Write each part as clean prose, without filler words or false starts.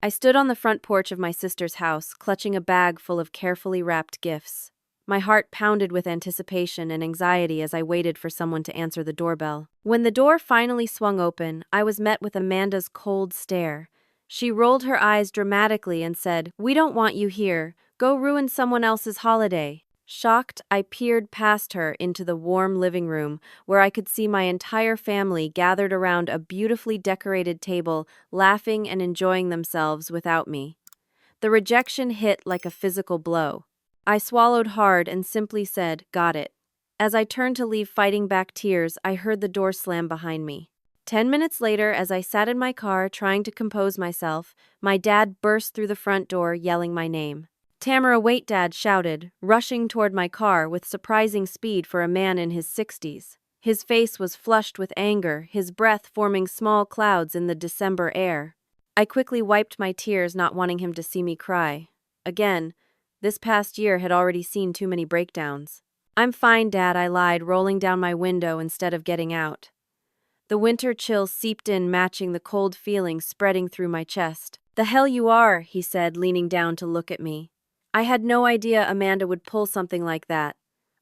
I stood on the front porch of my sister's house, clutching a bag full of carefully wrapped gifts. My heart pounded with anticipation and anxiety as I waited for someone to answer the doorbell. When the door finally swung open, I was met with Amanda's cold stare. She rolled her eyes dramatically and said, "We don't want you here. Go ruin someone else's holiday." Shocked, I peered past her into the warm living room, where I could see my entire family gathered around a beautifully decorated table, laughing and enjoying themselves without me. The rejection hit like a physical blow. I swallowed hard and simply said, "Got it." As I turned to leave fighting back tears, I heard the door slam behind me. 10 minutes later, as I sat in my car trying to compose myself, my dad burst through the front door yelling my name. "Tamara, wait," Dad shouted, rushing toward my car with surprising speed for a man in his 60s. His face was flushed with anger, his breath forming small clouds in the December air. I quickly wiped my tears, not wanting him to see me cry. Again, this past year had already seen too many breakdowns. "I'm fine, Dad," I lied, rolling down my window instead of getting out. The winter chill seeped in, matching the cold feeling spreading through my chest. "The hell you are," he said, leaning down to look at me. I had no idea Amanda would pull something like that.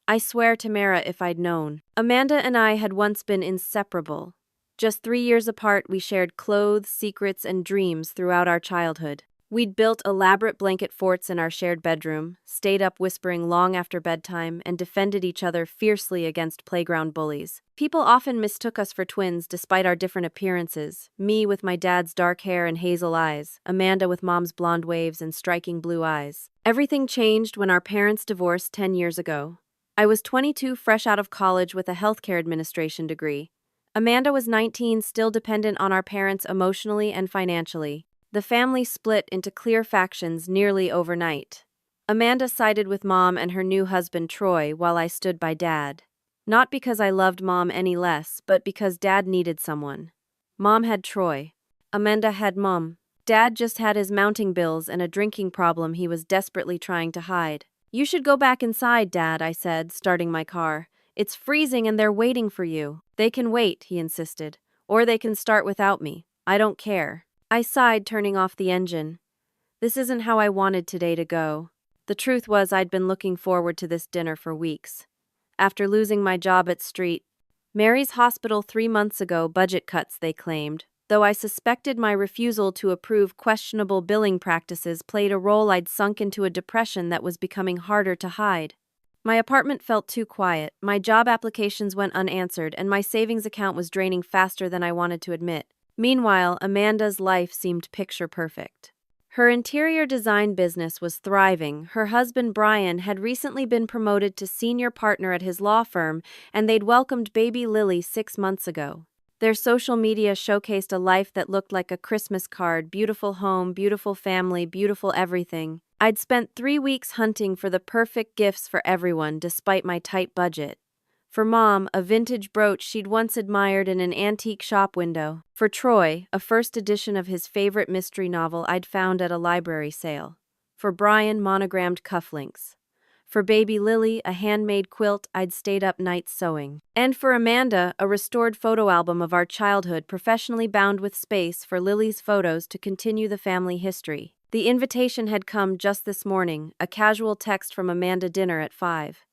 I swear, Tamara, if I'd known. Amanda and I had once been inseparable. Just 3 years apart, we shared clothes, secrets, and dreams throughout our childhood. We'd built elaborate blanket forts in our shared bedroom, stayed up whispering long after bedtime, and defended each other fiercely against playground bullies. People often mistook us for twins despite our different appearances, me with my dad's dark hair and hazel eyes, Amanda with mom's blonde waves and striking blue eyes. Everything changed when our parents divorced 10 years ago. I was 22, fresh out of college with a healthcare administration degree. Amanda was 19, still dependent on our parents emotionally and financially. The family split into clear factions nearly overnight. Amanda sided with Mom and her new husband Troy, while I stood by Dad. Not because I loved Mom any less, but because Dad needed someone. Mom had Troy. Amanda had Mom. Dad just had his mounting bills and a drinking problem he was desperately trying to hide. "You should go back inside, Dad," I said, starting my car. "It's freezing and they're waiting for you." "They can wait," he insisted. "Or they can start without me. I don't care." I sighed, turning off the engine. This isn't how I wanted today to go. The truth was, I'd been looking forward to this dinner for weeks. After losing my job at Street Mary's Hospital 3 months ago, budget cuts, they claimed. Though I suspected my refusal to approve questionable billing practices played a role, I'd sunk into a depression that was becoming harder to hide. My apartment felt too quiet, my job applications went unanswered, and my savings account was draining faster than I wanted to admit. Meanwhile, Amanda's life seemed picture-perfect. Her interior design business was thriving, her husband Brian had recently been promoted to senior partner at his law firm, and they'd welcomed baby Lily 6 months ago. Their social media showcased a life that looked like a Christmas card: beautiful home, beautiful family, beautiful everything. I'd spent 3 weeks hunting for the perfect gifts for everyone despite my tight budget. For Mom, a vintage brooch she'd once admired in an antique shop window. For Troy, a first edition of his favorite mystery novel I'd found at a library sale. For Brian, monogrammed cufflinks. For baby Lily, a handmade quilt I'd stayed up nights sewing. And for Amanda, a restored photo album of our childhood professionally bound with space for Lily's photos to continue the family history. The invitation had come just this morning, a casual text from Amanda: "Dinner at 5.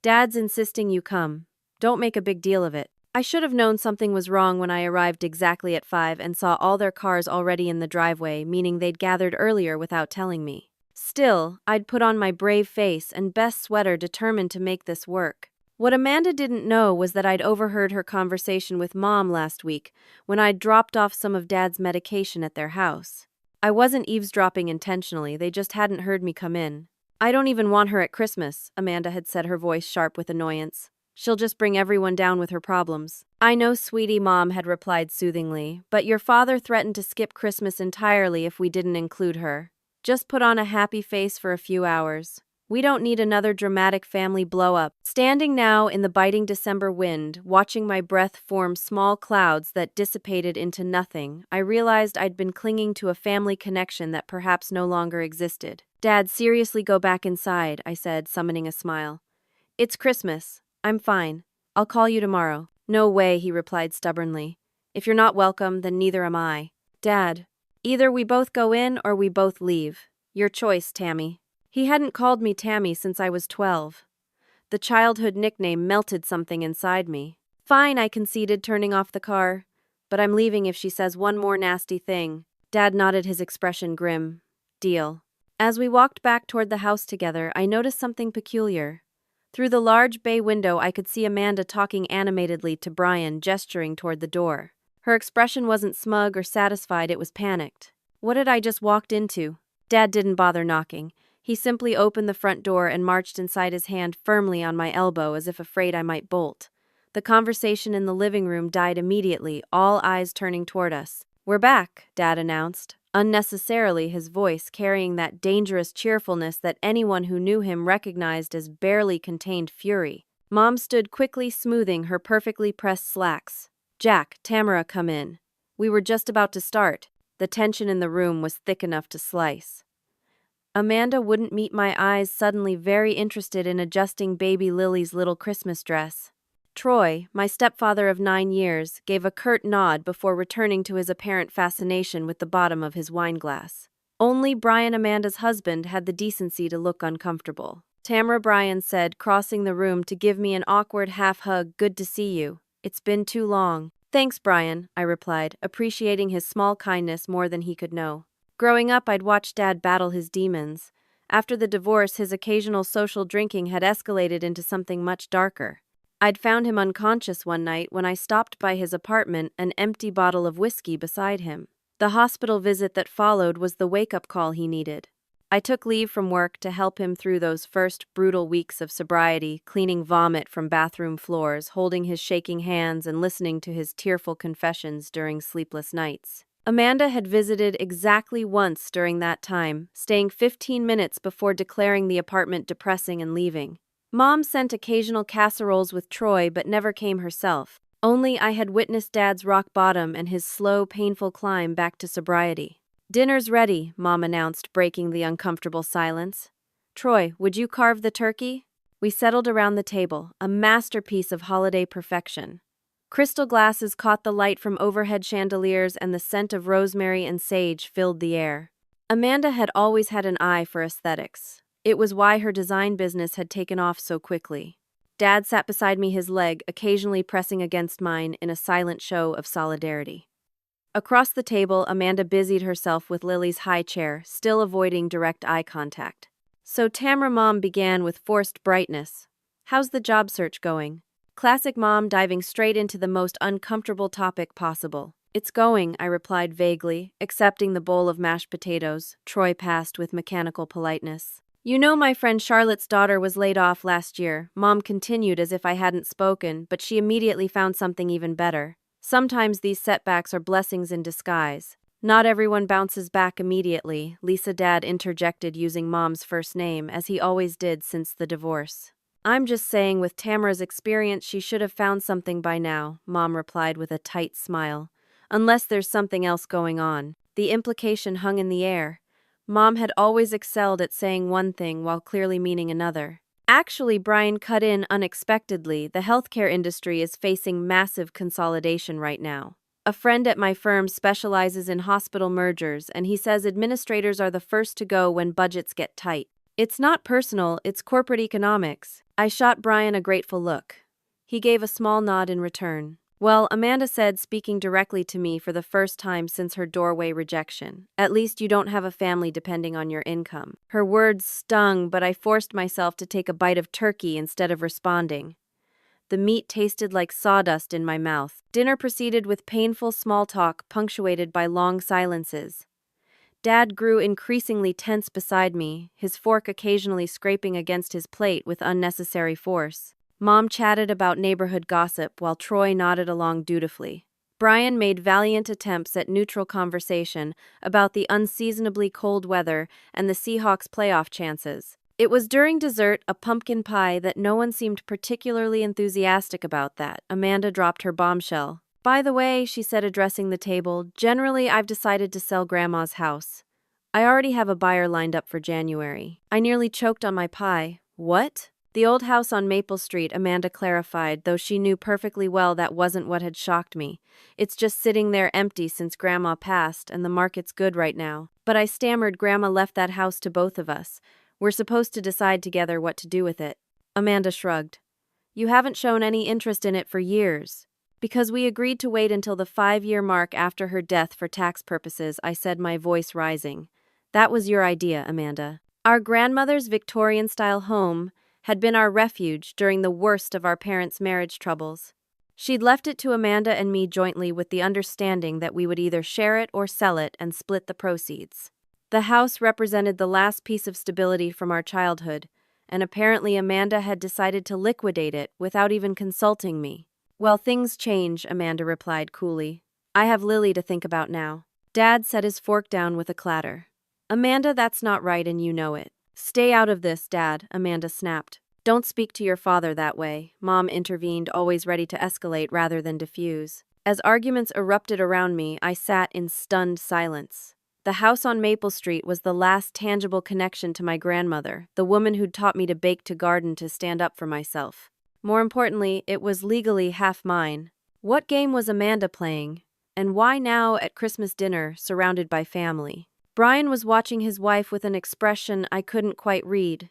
Dad's insisting you come. Don't make a big deal of it." I should have known something was wrong when I arrived exactly at 5 and saw all their cars already in the driveway, meaning they'd gathered earlier without telling me. Still, I'd put on my brave face and best sweater, determined to make this work. What Amanda didn't know was that I'd overheard her conversation with Mom last week when I'd dropped off some of Dad's medication at their house. I wasn't eavesdropping intentionally, they just hadn't heard me come in. "I don't even want her at Christmas," Amanda had said, her voice sharp with annoyance. "She'll just bring everyone down with her problems." "I know, sweetie," Mom had replied soothingly, "but your father threatened to skip Christmas entirely if we didn't include her. Just put on a happy face for a few hours. We don't need another dramatic family blow-up." Standing now in the biting December wind, watching my breath form small clouds that dissipated into nothing, I realized I'd been clinging to a family connection that perhaps no longer existed. "Dad, seriously, go back inside," I said, summoning a smile. "It's Christmas. I'm fine. I'll call you tomorrow." "No way," he replied stubbornly. "If you're not welcome, then neither am I." "Dad, Either we both go in or we both leave. Your choice, Tammy. He hadn't called me Tammy since I was 12. The childhood nickname melted something inside me. Fine, I conceded, turning off the car. But I'm leaving if she says one more nasty thing. Dad nodded, his expression grim. Deal. As we walked back toward the house together, I noticed something peculiar. Through the large bay window, I could see Amanda talking animatedly to Brian, gesturing toward the door. Her expression wasn't smug or satisfied, it was panicked. What had I just walked into? Dad didn't bother knocking. He simply opened the front door and marched inside, his hand firmly on my elbow as if afraid I might bolt. The conversation in the living room died immediately, all eyes turning toward us. We're back, Dad announced, unnecessarily, his voice carrying that dangerous cheerfulness that anyone who knew him recognized as barely contained fury. Mom stood quickly, smoothing her perfectly pressed slacks. Jack, Tamara, come in. We were just about to start. The tension in the room was thick enough to slice. Amanda wouldn't meet my eyes, suddenly very interested in adjusting baby Lily's little Christmas dress. Troy, my stepfather of 9 years, gave a curt nod before returning to his apparent fascination with the bottom of his wineglass. Only Brian, Amanda's husband, had the decency to look uncomfortable. Tamara, Brian said, crossing the room to give me an awkward half-hug. Good to see you. It's been too long. Thanks, Brian, I replied, appreciating his small kindness more than he could know. Growing up, I'd watched Dad battle his demons. After the divorce, his occasional social drinking had escalated into something much darker. I'd found him unconscious one night when I stopped by his apartment, an empty bottle of whiskey beside him. The hospital visit that followed was the wake-up call he needed. I took leave from work to help him through those first brutal weeks of sobriety, cleaning vomit from bathroom floors, holding his shaking hands and listening to his tearful confessions during sleepless nights. Amanda had visited exactly once during that time, staying 15 minutes before declaring the apartment depressing and leaving. Mom sent occasional casseroles with Troy but never came herself. Only I had witnessed Dad's rock bottom and his slow, painful climb back to sobriety. Dinner's ready, Mom announced, breaking the uncomfortable silence. Troy, would you carve the turkey? We settled around the table, a masterpiece of holiday perfection. Crystal glasses caught the light from overhead chandeliers, and the scent of rosemary and sage filled the air. Amanda had always had an eye for aesthetics. It was why her design business had taken off so quickly. Dad sat beside me, his leg occasionally pressing against mine in a silent show of solidarity. Across the table, Amanda busied herself with Lily's high chair, still avoiding direct eye contact. So Tamara, Mom began with forced brightness. How's the job search going? Classic Mom, diving straight into the most uncomfortable topic possible. It's going, I replied vaguely, accepting the bowl of mashed potatoes. Troy passed with mechanical politeness. You know, my friend Charlotte's daughter was laid off last year, Mom continued as if I hadn't spoken, but she immediately found something even better. Sometimes these setbacks are blessings in disguise. Not everyone bounces back immediately, Lisa, Dad interjected, using Mom's first name, as he always did since the divorce. I'm just saying, with Tamara's experience, she should have found something by now, Mom replied with a tight smile. Unless there's something else going on. The implication hung in the air. Mom had always excelled at saying one thing while clearly meaning another. Actually, Brian cut in unexpectedly. The healthcare industry is facing massive consolidation right now. A friend at my firm specializes in hospital mergers, and he says administrators are the first to go when budgets get tight. It's not personal, it's corporate economics. I shot Brian a grateful look. He gave a small nod in return. Well, Amanda said, speaking directly to me for the first time since her doorway rejection, at least you don't have a family depending on your income. Her words stung, but I forced myself to take a bite of turkey instead of responding. The meat tasted like sawdust in my mouth. Dinner proceeded with painful small talk punctuated by long silences. Dad grew increasingly tense beside me, his fork occasionally scraping against his plate with unnecessary force. Mom chatted about neighborhood gossip while Troy nodded along dutifully. Brian made valiant attempts at neutral conversation about the unseasonably cold weather and the Seahawks' playoff chances. It was during dessert, a pumpkin pie, that no one seemed particularly enthusiastic about that. Amanda dropped her bombshell. By the way, she said, addressing the table, generally I've decided to sell Grandma's house. I already have a buyer lined up for January. I nearly choked on my pie. What? The old house on Maple Street, Amanda clarified, though she knew perfectly well that wasn't what had shocked me. It's just sitting there empty since Grandma passed, and the market's good right now. But I stammered, Grandma left that house to both of us. We're supposed to decide together what to do with it. Amanda shrugged. You haven't shown any interest in it for years. Because we agreed to wait until the 5-year mark after her death for tax purposes, I said, my voice rising. That was your idea, Amanda. Our grandmother's Victorian-style home had been our refuge during the worst of our parents' marriage troubles. She'd left it to Amanda and me jointly with the understanding that we would either share it or sell it and split the proceeds. The house represented the last piece of stability from our childhood, and apparently Amanda had decided to liquidate it without even consulting me. Well, things change, Amanda replied coolly. I have Lily to think about now. Dad set his fork down with a clatter. Amanda, that's not right and you know it. Stay out of this, Dad, Amanda snapped. Don't speak to your father that way, Mom intervened, always ready to escalate rather than diffuse. As arguments erupted around me, I sat in stunned silence. The house on Maple Street was the last tangible connection to my grandmother, the woman who'd taught me to bake, to garden, to stand up for myself. More importantly, it was legally half mine. What game was Amanda playing? And why now, at Christmas dinner, surrounded by family? Brian was watching his wife with an expression I couldn't quite read.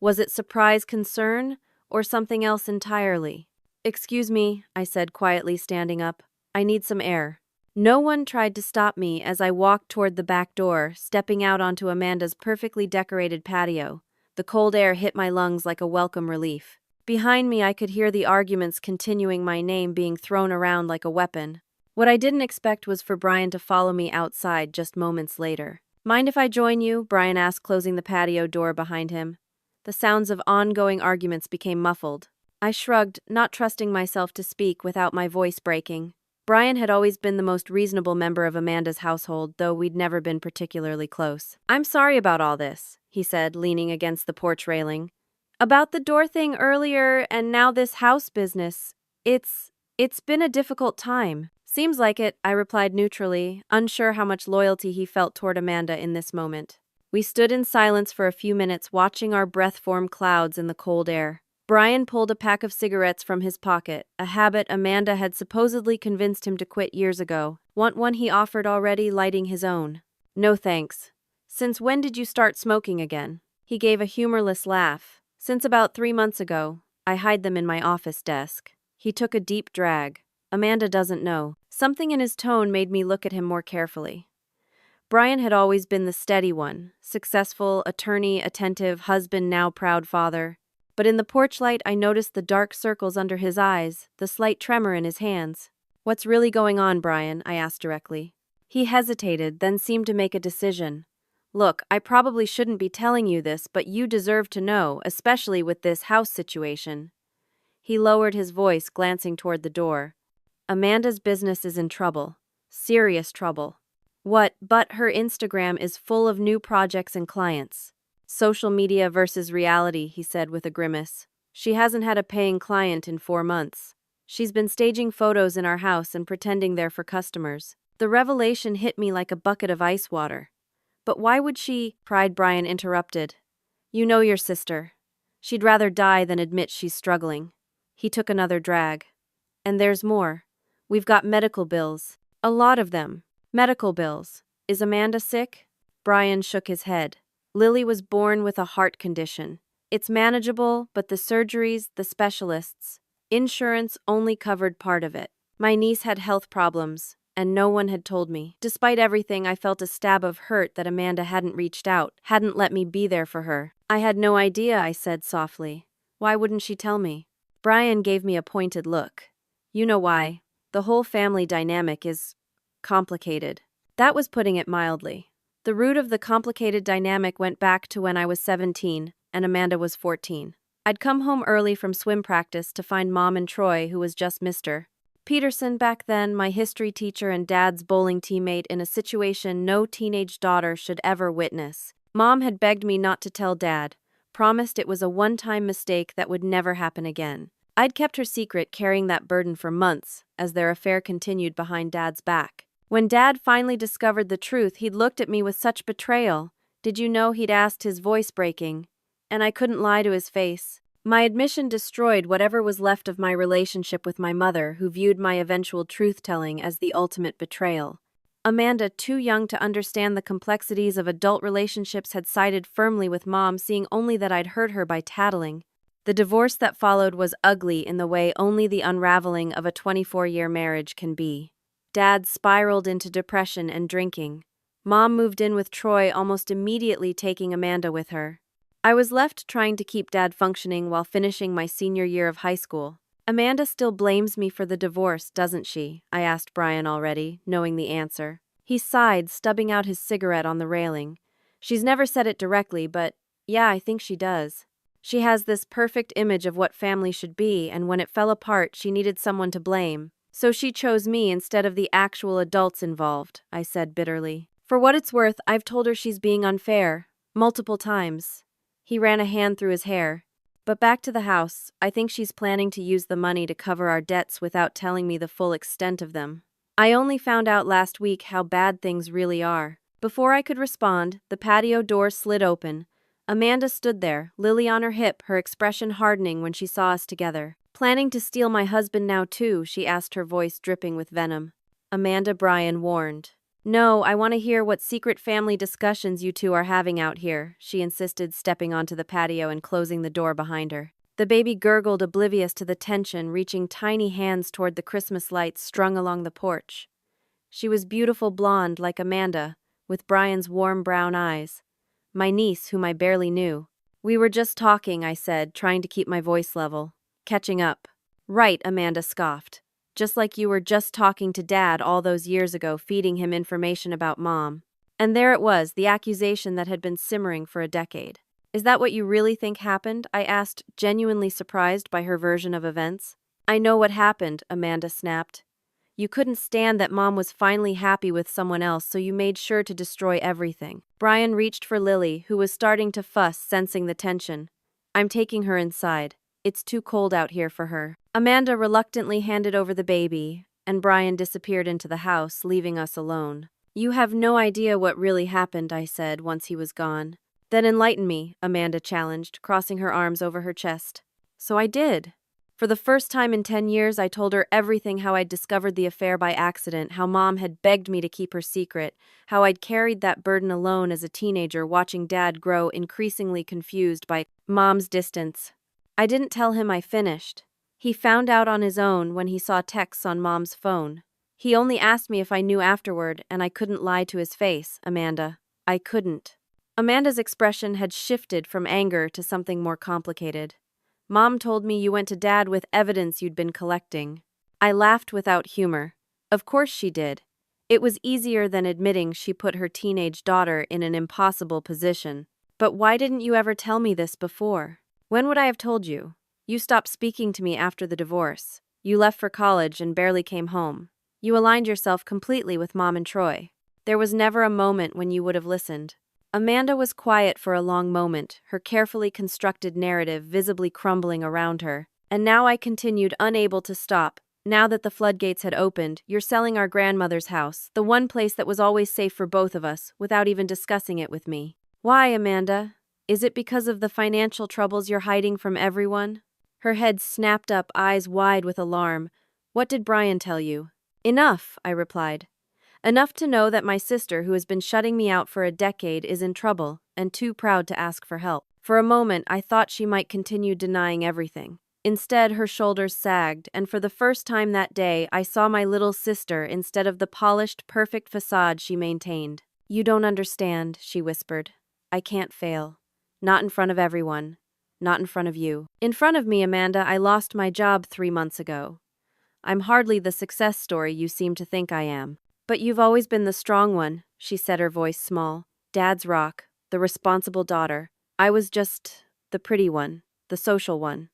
Was it surprise, concern, or something else entirely? Excuse me, I said quietly, standing up. I need some air. No one tried to stop me as I walked toward the back door, stepping out onto Amanda's perfectly decorated patio. The cold air hit my lungs like a welcome relief. Behind me, I could hear the arguments continuing, my name being thrown around like a weapon. What I didn't expect was for Brian to follow me outside just moments later. Mind if I join you? Brian asked, closing the patio door behind him. The sounds of ongoing arguments became muffled. I shrugged, not trusting myself to speak without my voice breaking. Brian had always been the most reasonable member of Amanda's household, though we'd never been particularly close. I'm sorry about all this, he said, leaning against the porch railing. About the door thing earlier and now this house business. It's been a difficult time. Seems like it, I replied neutrally, unsure how much loyalty he felt toward Amanda in this moment. We stood in silence for a few minutes, watching our breath form clouds in the cold air. Brian pulled a pack of cigarettes from his pocket, a habit Amanda had supposedly convinced him to quit years ago. Want one? He offered, already lighting his own. No thanks. Since when did you start smoking again? He gave a humorless laugh. Since about 3 months ago. I hide them in my office desk. He took a deep drag. Amanda doesn't know. Something in his tone made me look at him more carefully. Brian had always been the steady one, successful, attorney, attentive, husband, now proud father. But in the porch light, I noticed the dark circles under his eyes, the slight tremor in his hands. What's really going on, Brian? I asked directly. He hesitated, then seemed to make a decision. Look, I probably shouldn't be telling you this, but you deserve to know, especially with this house situation. He lowered his voice, glancing toward the door. Amanda's business is in trouble. Serious trouble. What? But her Instagram is full of new projects and clients. Social media versus reality, he said with a grimace. She hasn't had a paying client in 4 months. She's been staging photos in our house and pretending they're for customers. The revelation hit me like a bucket of ice water. But why would she? Pride, Brian interrupted. You know your sister. She'd rather die than admit she's struggling. He took another drag. And there's more. We've got medical bills. A lot of them. Medical bills. Is Amanda sick? Brian shook his head. Lily was born with a heart condition. It's manageable, but the surgeries, the specialists, insurance only covered part of it. My niece had health problems, and no one had told me. Despite everything, I felt a stab of hurt that Amanda hadn't reached out, hadn't let me be there for her. I had no idea, I said softly. Why wouldn't she tell me? Brian gave me a pointed look. You know why. The whole family dynamic is complicated. That was putting it mildly. The root of the complicated dynamic went back to when I was 17 and Amanda was 14. I'd come home early from swim practice to find Mom and Troy, who was just Mr. Peterson back then, my history teacher and Dad's bowling teammate, in a situation no teenage daughter should ever witness. Mom had begged me not to tell Dad, promised it was a one-time mistake that would never happen again. I'd kept her secret, carrying that burden for months, as their affair continued behind Dad's back. When Dad finally discovered the truth, he'd looked at me with such betrayal. Did you know, he'd asked, his voice breaking. And I couldn't lie to his face. My admission destroyed whatever was left of my relationship with my mother, who viewed my eventual truth-telling as the ultimate betrayal. Amanda, too young to understand the complexities of adult relationships, had sided firmly with Mom, seeing only that I'd hurt her by tattling. The divorce that followed was ugly in the way only the unraveling of a 24-year marriage can be. Dad spiraled into depression and drinking. Mom moved in with Troy, almost immediately taking Amanda with her. I was left trying to keep Dad functioning while finishing my senior year of high school. Amanda still blames me for the divorce, doesn't she? I asked Brian already, knowing the answer. He sighed, stubbing out his cigarette on the railing. She's never said it directly, but yeah, I think she does. She has this perfect image of what family should be, and when it fell apart, she needed someone to blame. So she chose me instead of the actual adults involved, I said bitterly. For what it's worth, I've told her she's being unfair. Multiple times. He ran a hand through his hair. But back to the house, I think she's planning to use the money to cover our debts without telling me the full extent of them. I only found out last week how bad things really are. Before I could respond, the patio door slid open. Amanda stood there, Lily on her hip, her expression hardening when she saw us together. Planning to steal my husband now too, she asked, her voice dripping with venom. Amanda, Brian warned. No, I want to hear what secret family discussions you two are having out here, she insisted, stepping onto the patio and closing the door behind her. The baby gurgled, oblivious to the tension, reaching tiny hands toward the Christmas lights strung along the porch. She was beautiful blonde like Amanda, with Brian's warm brown eyes. My niece, whom I barely knew. We were just talking, I said, trying to keep my voice level. Catching up. Right, Amanda scoffed. Just like you were just talking to Dad all those years ago, feeding him information about Mom. And there it was, the accusation that had been simmering for a decade. Is that what you really think happened? I asked, genuinely surprised by her version of events. I know what happened, Amanda snapped. You couldn't stand that Mom was finally happy with someone else, so you made sure to destroy everything. Brian reached for Lily, who was starting to fuss, sensing the tension. I'm taking her inside. It's too cold out here for her. Amanda reluctantly handed over the baby, and Brian disappeared into the house, leaving us alone. You have no idea what really happened, I said, once he was gone. Then enlighten me, Amanda challenged, crossing her arms over her chest. So I did. For the first time in 10 years, I told her everything: how I'd discovered the affair by accident, how Mom had begged me to keep her secret, how I'd carried that burden alone as a teenager, watching Dad grow increasingly confused by Mom's distance. I didn't tell him I finished. He found out on his own when he saw texts on Mom's phone. He only asked me if I knew afterward, and I couldn't lie to his face, Amanda. I couldn't. Amanda's expression had shifted from anger to something more complicated. Mom told me you went to Dad with evidence you'd been collecting. I laughed without humor. Of course she did. It was easier than admitting she put her teenage daughter in an impossible position. But why didn't you ever tell me this before? When would I have told you? You stopped speaking to me after the divorce. You left for college and barely came home. You aligned yourself completely with Mom and Troy. There was never a moment when you would have listened. Amanda was quiet for a long moment, her carefully constructed narrative visibly crumbling around her. And now I continued, unable to stop. Now that the floodgates had opened, you're selling our grandmother's house, the one place that was always safe for both of us, without even discussing it with me. Why, Amanda? Is it because of the financial troubles you're hiding from everyone? Her head snapped up, eyes wide with alarm. What did Brian tell you? Enough, I replied. Enough to know that my sister, who has been shutting me out for a decade, is in trouble, and too proud to ask for help. For a moment, I thought she might continue denying everything. Instead, her shoulders sagged, and for the first time that day, I saw my little sister instead of the polished, perfect facade she maintained. You don't understand, she whispered. I can't fail. Not in front of everyone. Not in front of you. In front of me, Amanda, I lost my job 3 months ago. I'm hardly the success story you seem to think I am. But you've always been the strong one, she said, her voice small. Dad's rock, the responsible daughter. I was just the pretty one, the social one.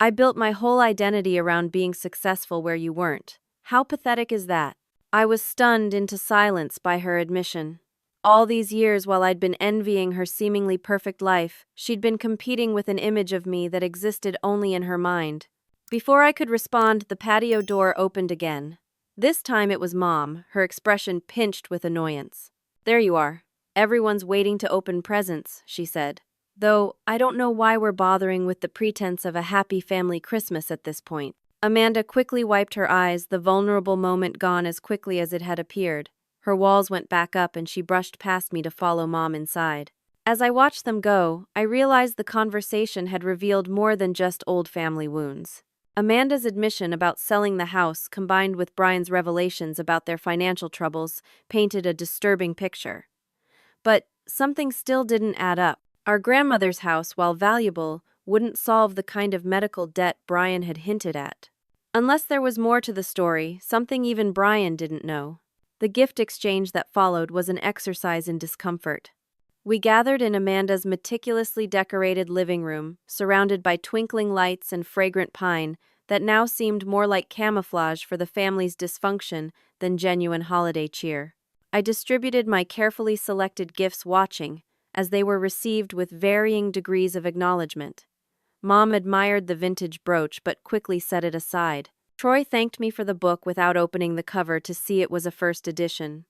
I built my whole identity around being successful where you weren't. How pathetic is that? I was stunned into silence by her admission. All these years, while I'd been envying her seemingly perfect life, she'd been competing with an image of me that existed only in her mind. Before I could respond, the patio door opened again. This time it was Mom, her expression pinched with annoyance. There you are. Everyone's waiting to open presents, she said. though I don't know why we're bothering with the pretense of a happy family Christmas at this point. Amanda quickly wiped her eyes, the vulnerable moment gone as quickly as it had appeared. Her walls went back up and she brushed past me to follow Mom inside. As I watched them go, I realized the conversation had revealed more than just old family wounds. Amanda's admission about selling the house, combined with Brian's revelations about their financial troubles, painted a disturbing picture. But something still didn't add up. Our grandmother's house, while valuable, wouldn't solve the kind of medical debt Brian had hinted at. Unless there was more to the story, something even Brian didn't know. The gift exchange that followed was an exercise in discomfort. We gathered in Amanda's meticulously decorated living room, surrounded by twinkling lights and fragrant pine that now seemed more like camouflage for the family's dysfunction than genuine holiday cheer. I distributed my carefully selected gifts watching, as they were received with varying degrees of acknowledgement. Mom admired the vintage brooch but quickly set it aside. Troy thanked me for the book without opening the cover to see it was a first edition.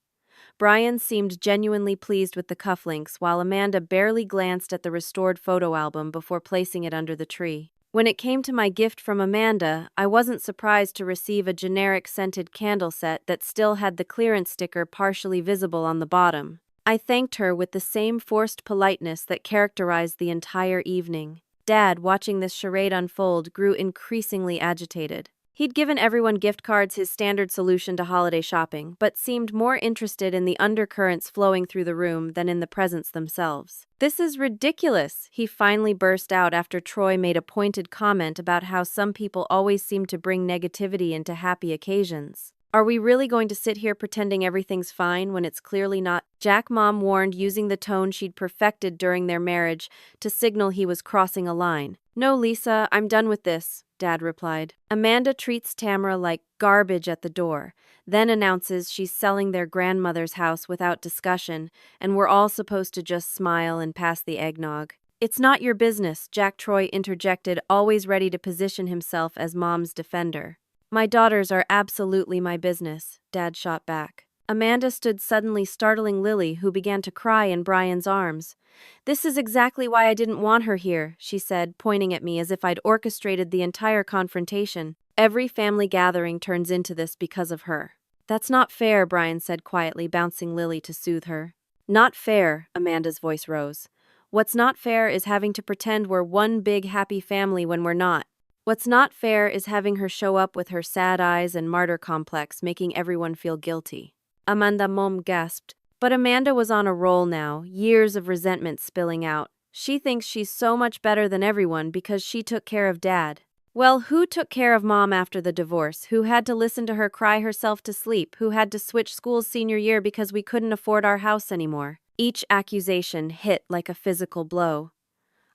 Brian seemed genuinely pleased with the cufflinks, while Amanda barely glanced at the restored photo album before placing it under the tree. When it came to my gift from Amanda, I wasn't surprised to receive a generic scented candle set that still had the clearance sticker partially visible on the bottom. I thanked her with the same forced politeness that characterized the entire evening. Dad, watching this charade unfold, grew increasingly agitated. He'd given everyone gift cards, his standard solution to holiday shopping, but seemed more interested in the undercurrents flowing through the room than in the presents themselves. "This is ridiculous," he finally burst out after Troy made a pointed comment about how some people always seem to bring negativity into happy occasions. "Are we really going to sit here pretending everything's fine when it's clearly not?" Jack, Mom warned, using the tone she'd perfected during their marriage to signal he was crossing a line. "No, Lisa, I'm done with this," Dad replied. Amanda treats Tamara like garbage at the door, then announces she's selling their grandmother's house without discussion, and we're all supposed to just smile and pass the eggnog. "It's not your business," Jack Troy interjected, always ready to position himself as Mom's defender. "My daughters are absolutely my business," Dad shot back. Amanda stood suddenly, startling Lily, who began to cry in Brian's arms. "This is exactly why I didn't want her here," she said, pointing at me as if I'd orchestrated the entire confrontation. "Every family gathering turns into this because of her." "That's not fair," Brian said quietly, bouncing Lily to soothe her. "Not fair," Amanda's voice rose. "What's not fair is having to pretend we're one big happy family when we're not. What's not fair is having her show up with her sad eyes and martyr complex, making everyone feel guilty." Amanda Mom gasped. But Amanda was on a roll now, years of resentment spilling out. She thinks she's so much better than everyone because she took care of Dad. Well, who took care of Mom after the divorce? Who had to listen to her cry herself to sleep? Who had to switch schools senior year because we couldn't afford our house anymore? Each accusation hit like a physical blow.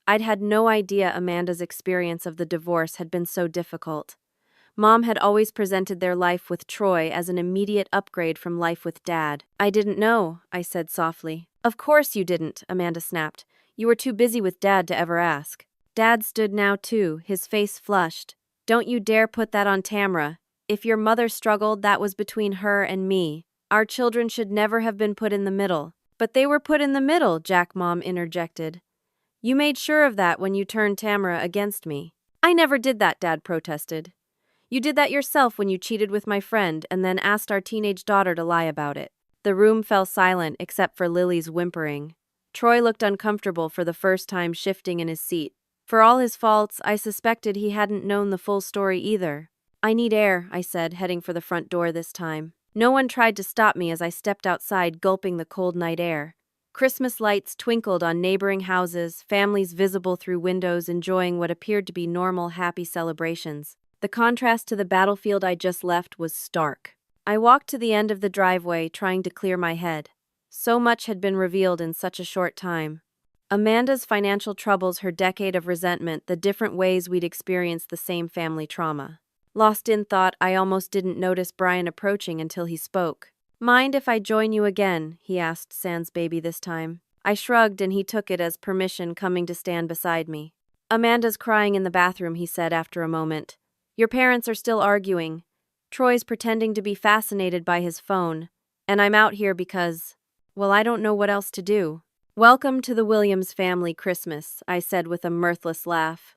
I'd had no idea Amanda's experience of the divorce had been so difficult. Mom had always presented their life with Troy as an immediate upgrade from life with Dad. "I didn't know," I said softly. "Of course you didn't," Amanda snapped. "You were too busy with Dad to ever ask." Dad stood now too, his face flushed. "Don't you dare put that on Tamara. If your mother struggled, that was between her and me. Our children should never have been put in the middle." "But they were put in the middle," Jack Mom interjected. "You made sure of that when you turned Tamara against me." "I never did that," Dad protested. "You did that yourself when you cheated with my friend and then asked our teenage daughter to lie about it." The room fell silent except for Lily's whimpering. Troy looked uncomfortable for the first time, shifting in his seat. For all his faults, I suspected he hadn't known the full story either. "I need air," I said, heading for the front door this time. No one tried to stop me as I stepped outside, gulping the cold night air. Christmas lights twinkled on neighboring houses, families visible through windows enjoying what appeared to be normal, happy celebrations. The contrast to the battlefield I just left was stark. I walked to the end of the driveway, trying to clear my head. So much had been revealed in such a short time. Amanda's financial troubles, her decade of resentment, the different ways we'd experienced the same family trauma. Lost in thought, I almost didn't notice Brian approaching until he spoke. "Mind if I join you again?" he asked, sans baby this time. I shrugged and he took it as permission, coming to stand beside me. "Amanda's crying in the bathroom," he said after a moment. "Your parents are still arguing. Troy's pretending to be fascinated by his phone. And I'm out here because, well, I don't know what else to do." Welcome to the Williams family Christmas, I said with a mirthless laugh.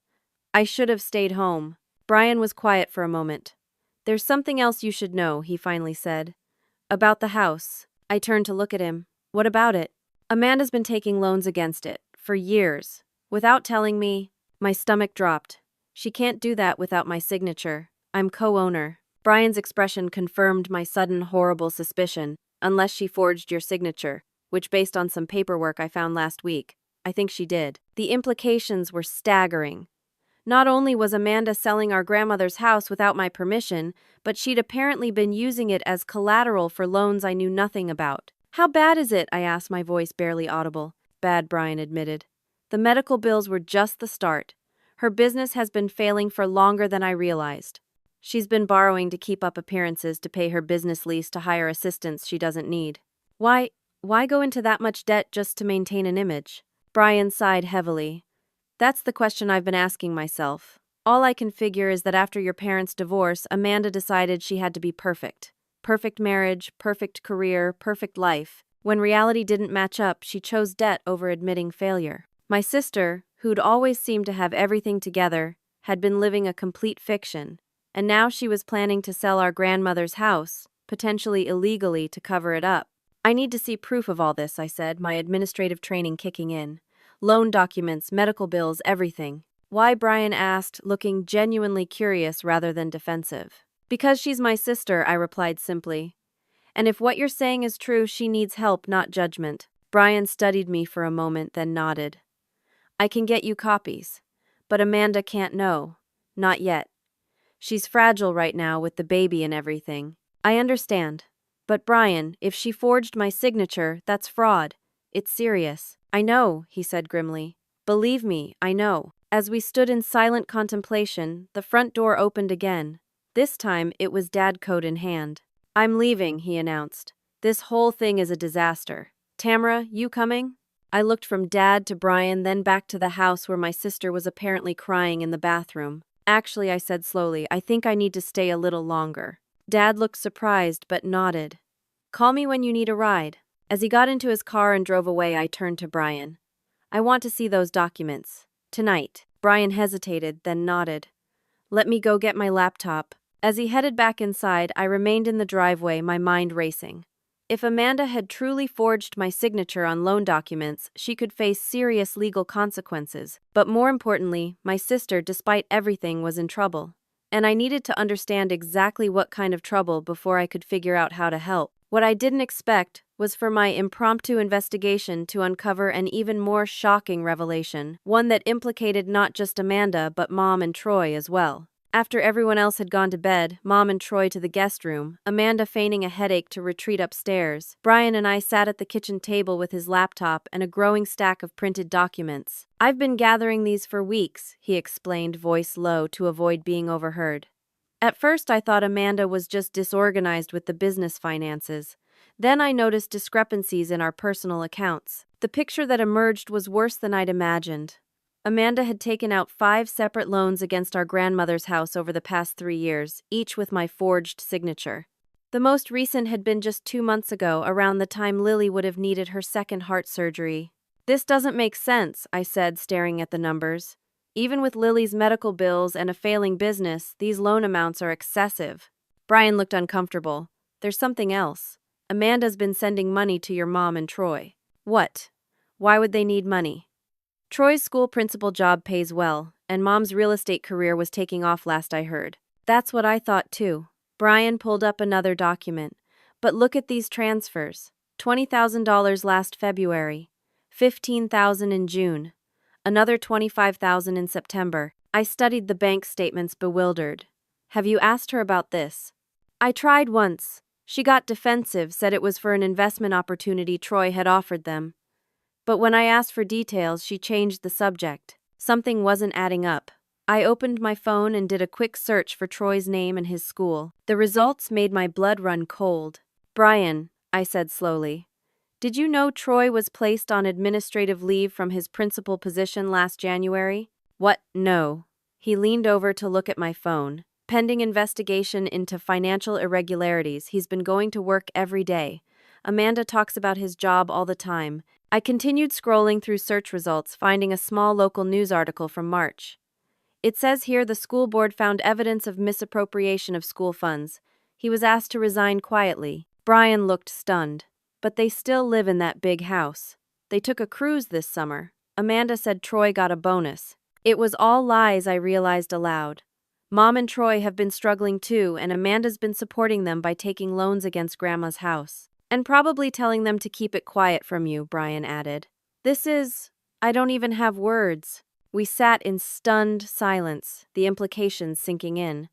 I should have stayed home. Brian was quiet for a moment. There's something else you should know, he finally said. About the house. I turned to look at him. What about it? Amanda's been taking loans against it, for years. Without telling me, my stomach dropped. She can't do that without my signature. I'm co-owner. Brian's expression confirmed my sudden horrible suspicion, unless she forged your signature, which based on some paperwork I found last week, I think she did. The implications were staggering. Not only was Amanda selling our grandmother's house without my permission, but she'd apparently been using it as collateral for loans I knew nothing about. How bad is it? I asked, my voice barely audible. Bad, Brian admitted. The medical bills were just the start. Her business has been failing for longer than I realized. She's been borrowing to keep up appearances to pay her business lease to hire assistants she doesn't need. Why go into that much debt just to maintain an image? Brian sighed heavily. That's the question I've been asking myself. All I can figure is that after your parents' divorce, Amanda decided she had to be perfect. Perfect marriage, perfect career, perfect life. When reality didn't match up, she chose debt over admitting failure. My sister, who'd always seemed to have everything together, had been living a complete fiction, and now she was planning to sell our grandmother's house, potentially illegally, to cover it up. I need to see proof of all this, I said, my administrative training kicking in. Loan documents, medical bills, everything. Why? Brian asked, looking genuinely curious rather than defensive. Because she's my sister, I replied simply. And if what you're saying is true, she needs help, not judgment. Brian studied me for a moment, then nodded. I can get you copies. But Amanda can't know. Not yet. She's fragile right now with the baby and everything. I understand. But Brian, if she forged my signature, that's fraud. It's serious. I know, he said grimly. Believe me, I know. As we stood in silent contemplation, the front door opened again. This time, it was Dad, coat in hand. I'm leaving, he announced. This whole thing is a disaster. Tamara, you coming? I looked from Dad to Brian, then back to the house where my sister was apparently crying in the bathroom. Actually, I said slowly, I think I need to stay a little longer. Dad looked surprised, but nodded. Call me when you need a ride. As he got into his car and drove away, I turned to Brian. I want to see those documents. Tonight. Brian hesitated, then nodded. Let me go get my laptop. As he headed back inside, I remained in the driveway, my mind racing. If Amanda had truly forged my signature on loan documents, she could face serious legal consequences. But more importantly, my sister, despite everything, was in trouble. And I needed to understand exactly what kind of trouble before I could figure out how to help. What I didn't expect was for my impromptu investigation to uncover an even more shocking revelation, one that implicated not just Amanda but Mom and Troy as well. After everyone else had gone to bed, Mom and Troy to the guest room, Amanda feigning a headache to retreat upstairs, Brian and I sat at the kitchen table with his laptop and a growing stack of printed documents. I've been gathering these for weeks, he explained, voice low to avoid being overheard. At first I thought Amanda was just disorganized with the business finances. Then I noticed discrepancies in our personal accounts. The picture that emerged was worse than I'd imagined. Amanda had taken out 5 separate loans against our grandmother's house over the past 3 years, each with my forged signature. The most recent had been just 2 months ago, around the time Lily would have needed her second heart surgery. This doesn't make sense, I said, staring at the numbers. Even with Lily's medical bills and a failing business, these loan amounts are excessive. Brian looked uncomfortable. There's something else. Amanda's been sending money to your mom and Troy. What? Why would they need money? Troy's school principal job pays well, and Mom's real estate career was taking off last I heard. That's what I thought too. Brian pulled up another document. But look at these transfers. $20,000 last February. $15,000 in June. Another $25,000 in September. I studied the bank statements, bewildered. Have you asked her about this? I tried once. She got defensive, said it was for an investment opportunity Troy had offered them. But when I asked for details, she changed the subject. Something wasn't adding up. I opened my phone and did a quick search for Troy's name and his school. The results made my blood run cold. Brian, I said slowly. Did you know Troy was placed on administrative leave from his principal position last January? What? No. He leaned over to look at my phone. Pending investigation into financial irregularities, he's been going to work every day. Amanda talks about his job all the time. I continued scrolling through search results, finding a small local news article from March. It says here the school board found evidence of misappropriation of school funds. He was asked to resign quietly. Brian looked stunned. But they still live in that big house. They took a cruise this summer. Amanda said Troy got a bonus. It was all lies, I realized aloud. Mom and Troy have been struggling too, and Amanda's been supporting them by taking loans against Grandma's house. And probably telling them to keep it quiet from you, Brian added. I don't even have words. We sat in stunned silence, the implications sinking in.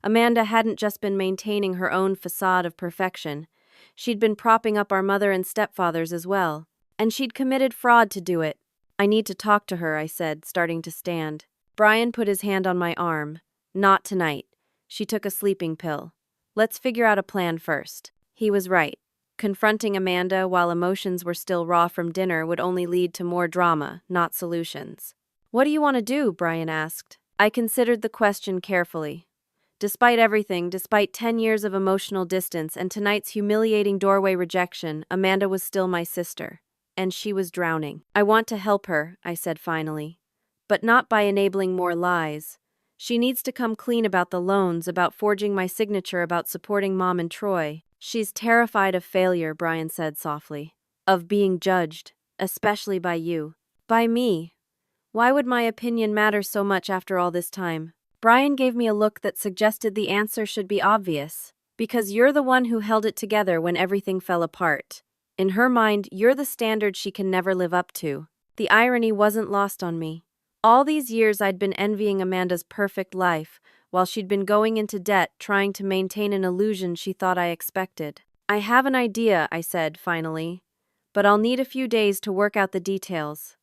Amanda hadn't just been maintaining her own facade of perfection. She'd been propping up our mother and stepfathers as well. And she'd committed fraud to do it. I need to talk to her, I said, starting to stand. Brian put his hand on my arm. Not tonight. She took a sleeping pill. Let's figure out a plan first. He was right. Confronting Amanda while emotions were still raw from dinner would only lead to more drama, not solutions. What do you want to do? Brian asked. I considered the question carefully. Despite everything, despite 10 years of emotional distance and tonight's humiliating doorway rejection, Amanda was still my sister. And she was drowning. I want to help her, I said finally. But not by enabling more lies. She needs to come clean about the loans, about forging my signature, about supporting Mom and Troy. She's terrified of failure, Brian said softly. Of being judged, especially by you. By me. Why would my opinion matter so much after all this time? Brian gave me a look that suggested the answer should be obvious. Because you're the one who held it together when everything fell apart. In her mind, you're the standard she can never live up to. The irony wasn't lost on me. All these years I'd been envying Amanda's perfect life, while she'd been going into debt trying to maintain an illusion she thought I expected. I have an idea, I said finally. But I'll need a few days to work out the details.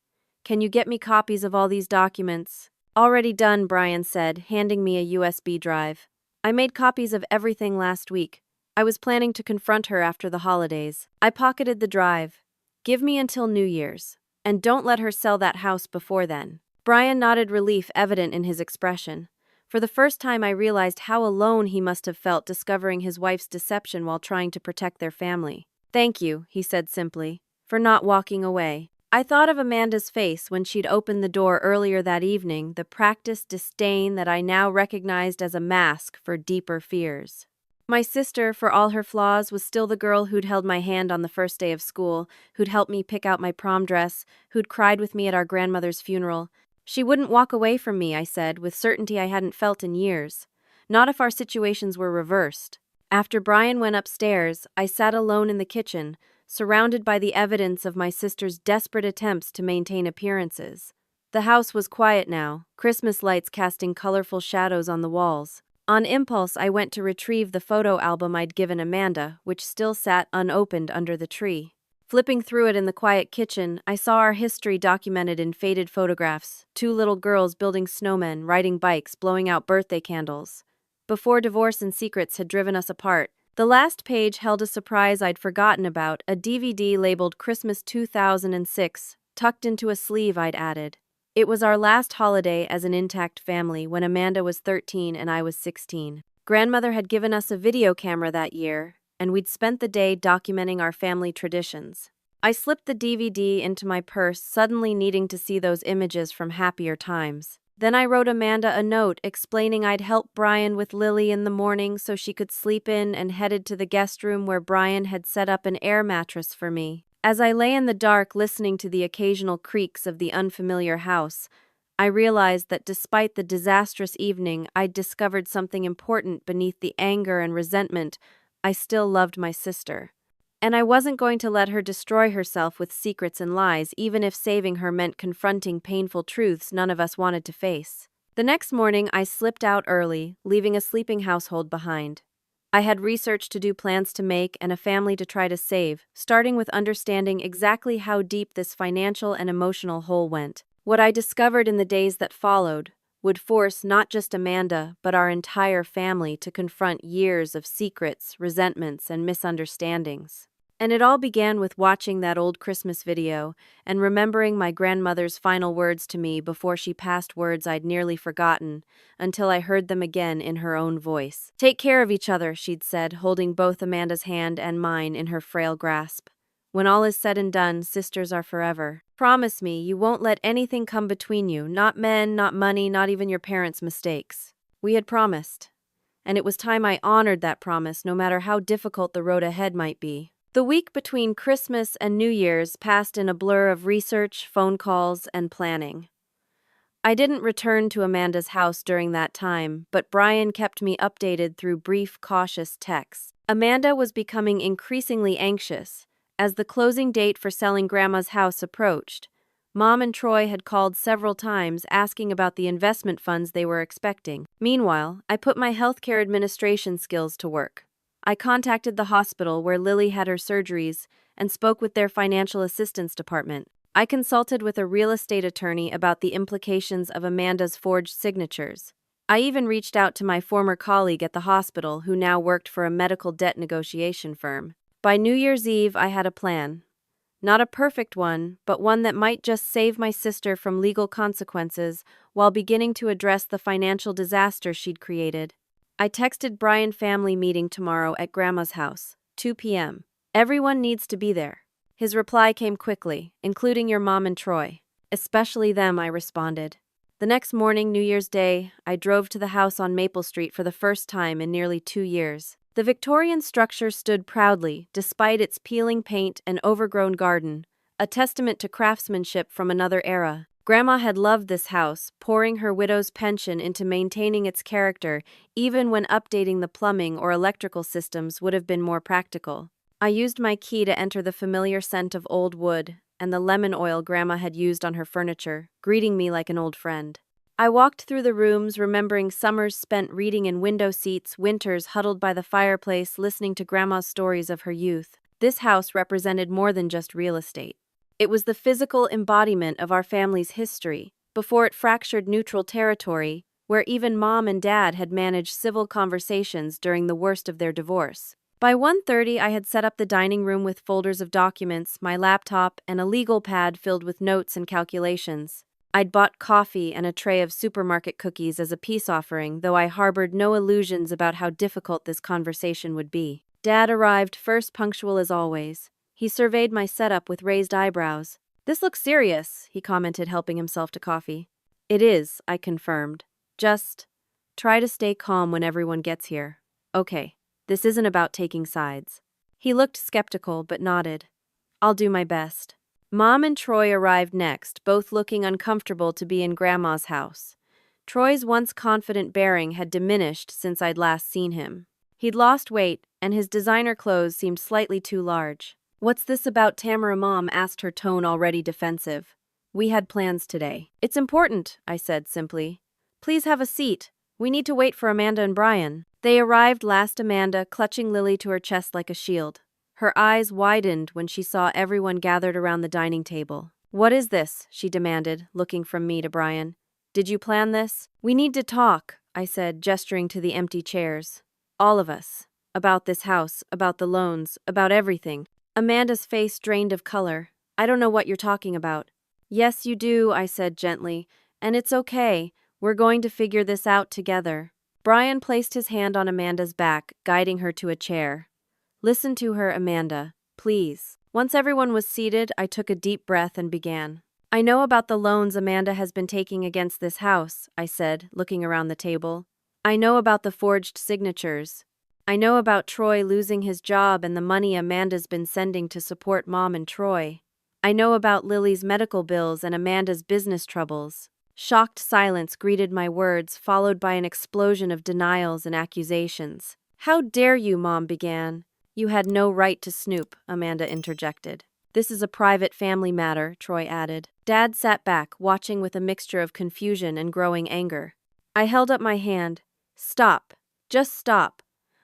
Can you get me copies of all these documents? Already done, Brian said, handing me a USB drive. I made copies of everything last week. I was planning to confront her after the holidays. I pocketed the drive. Give me until New Year's. And don't let her sell that house before then. Brian nodded, relief evident in his expression. For the first time I realized how alone he must have felt discovering his wife's deception while trying to protect their family. Thank you, he said simply, for not walking away. I thought of Amanda's face when she'd opened the door earlier that evening, the practiced disdain that I now recognized as a mask for deeper fears. My sister, for all her flaws, was still the girl who'd held my hand on the first day of school, who'd helped me pick out my prom dress, who'd cried with me at our grandmother's funeral. She wouldn't walk away from me, I said, with certainty I hadn't felt in years. Not if our situations were reversed. After Brian went upstairs, I sat alone in the kitchen, surrounded by the evidence of my sister's desperate attempts to maintain appearances. The house was quiet now, Christmas lights casting colorful shadows on the walls. On impulse, I went to retrieve the photo album I'd given Amanda, which still sat unopened under the tree. Flipping through it in the quiet kitchen, I saw our history documented in faded photographs, 2 little girls building snowmen, riding bikes, blowing out birthday candles. Before divorce and secrets had driven us apart, the last page held a surprise I'd forgotten about, a DVD labeled Christmas 2006, tucked into a sleeve I'd added. It was our last holiday as an intact family when Amanda was 13 and I was 16. Grandmother had given us a video camera that year, and we'd spent the day documenting our family traditions. I slipped the DVD into my purse, suddenly needing to see those images from happier times. Then I wrote Amanda a note explaining I'd help Brian with Lily in the morning so she could sleep in, and headed to the guest room where Brian had set up an air mattress for me. As I lay in the dark listening to the occasional creaks of the unfamiliar house, I realized that despite the disastrous evening, I'd discovered something important beneath the anger and resentment. I still loved my sister. And I wasn't going to let her destroy herself with secrets and lies, even if saving her meant confronting painful truths none of us wanted to face. The next morning, I slipped out early, leaving a sleeping household behind. I had research to do, plans to make, and a family to try to save, starting with understanding exactly how deep this financial and emotional hole went. What I discovered in the days that followed would force not just Amanda, but our entire family to confront years of secrets, resentments, and misunderstandings. And it all began with watching that old Christmas video and remembering my grandmother's final words to me before she passed, words I'd nearly forgotten, until I heard them again in her own voice. "Take care of each other," she'd said, holding both Amanda's hand and mine in her frail grasp. When all is said and done, sisters are forever. Promise me you won't let anything come between you, not men, not money, not even your parents' mistakes. We had promised. And it was time I honored that promise, no matter how difficult the road ahead might be. The week between Christmas and New Year's passed in a blur of research, phone calls, and planning. I didn't return to Amanda's house during that time, but Brian kept me updated through brief, cautious texts. Amanda was becoming increasingly anxious. As the closing date for selling Grandma's house approached, Mom and Troy had called several times asking about the investment funds they were expecting. Meanwhile, I put my healthcare administration skills to work. I contacted the hospital where Lily had her surgeries and spoke with their financial assistance department. I consulted with a real estate attorney about the implications of Amanda's forged signatures. I even reached out to my former colleague at the hospital who now worked for a medical debt negotiation firm. By New Year's Eve, I had a plan. Not a perfect one, but one that might just save my sister from legal consequences while beginning to address the financial disaster she'd created. I texted Brian family meeting tomorrow at Grandma's house, 2 p.m. Everyone needs to be there. His reply came quickly, including your mom and Troy. Especially them, I responded. The next morning, New Year's Day, I drove to the house on Maple Street for the first time in nearly 2 years. The Victorian structure stood proudly, despite its peeling paint and overgrown garden, a testament to craftsmanship from another era. Grandma had loved this house, pouring her widow's pension into maintaining its character, even when updating the plumbing or electrical systems would have been more practical. I used my key to enter the familiar scent of old wood and the lemon oil Grandma had used on her furniture, greeting me like an old friend. I walked through the rooms, remembering summers spent reading in window seats, winters huddled by the fireplace, listening to Grandma's stories of her youth. This house represented more than just real estate. It was the physical embodiment of our family's history, before it fractured neutral territory, where even Mom and Dad had managed civil conversations during the worst of their divorce. By 1:30, I had set up the dining room with folders of documents, my laptop, and a legal pad filled with notes and calculations. I'd bought coffee and a tray of supermarket cookies as a peace offering, though I harbored no illusions about how difficult this conversation would be. Dad arrived first, punctual as always. He surveyed my setup with raised eyebrows. "This looks serious," he commented, helping himself to coffee. "It is," I confirmed. "Just try to stay calm when everyone gets here. Okay. This isn't about taking sides." He looked skeptical, but nodded. "I'll do my best." Mom and Troy arrived next, both looking uncomfortable to be in Grandma's house. Troy's once confident bearing had diminished since I'd last seen him. He'd lost weight, and his designer clothes seemed slightly too large. "What's this about Tamara?" Mom asked, her tone already defensive. "We had plans today." "It's important," I said simply. "Please have a seat. We need to wait for Amanda and Brian." They arrived last, Amanda clutching Lily to her chest like a shield. Her eyes widened when she saw everyone gathered around the dining table. "What is this?" she demanded, looking from me to Brian. "Did you plan this?" "We need to talk," I said, gesturing to the empty chairs. "All of us. About this house, about the loans, about everything." Amanda's face drained of color. "I don't know what you're talking about." "Yes, you do," I said gently. "And it's okay. We're going to figure this out together." Brian placed his hand on Amanda's back, guiding her to a chair. "Listen to her, Amanda, please." Once everyone was seated, I took a deep breath and began. "I know about the loans Amanda has been taking against this house," I said, looking around the table. "I know about the forged signatures. I know about Troy losing his job and the money Amanda's been sending to support Mom and Troy. I know about Lily's medical bills and Amanda's business troubles." Shocked silence greeted my words, followed by an explosion of denials and accusations. "How dare you?" Mom began. "You had no right to snoop," Amanda interjected. "This is a private family matter," Troy added. Dad sat back, watching with a mixture of confusion and growing anger. I held up my hand. "Stop. Just stop.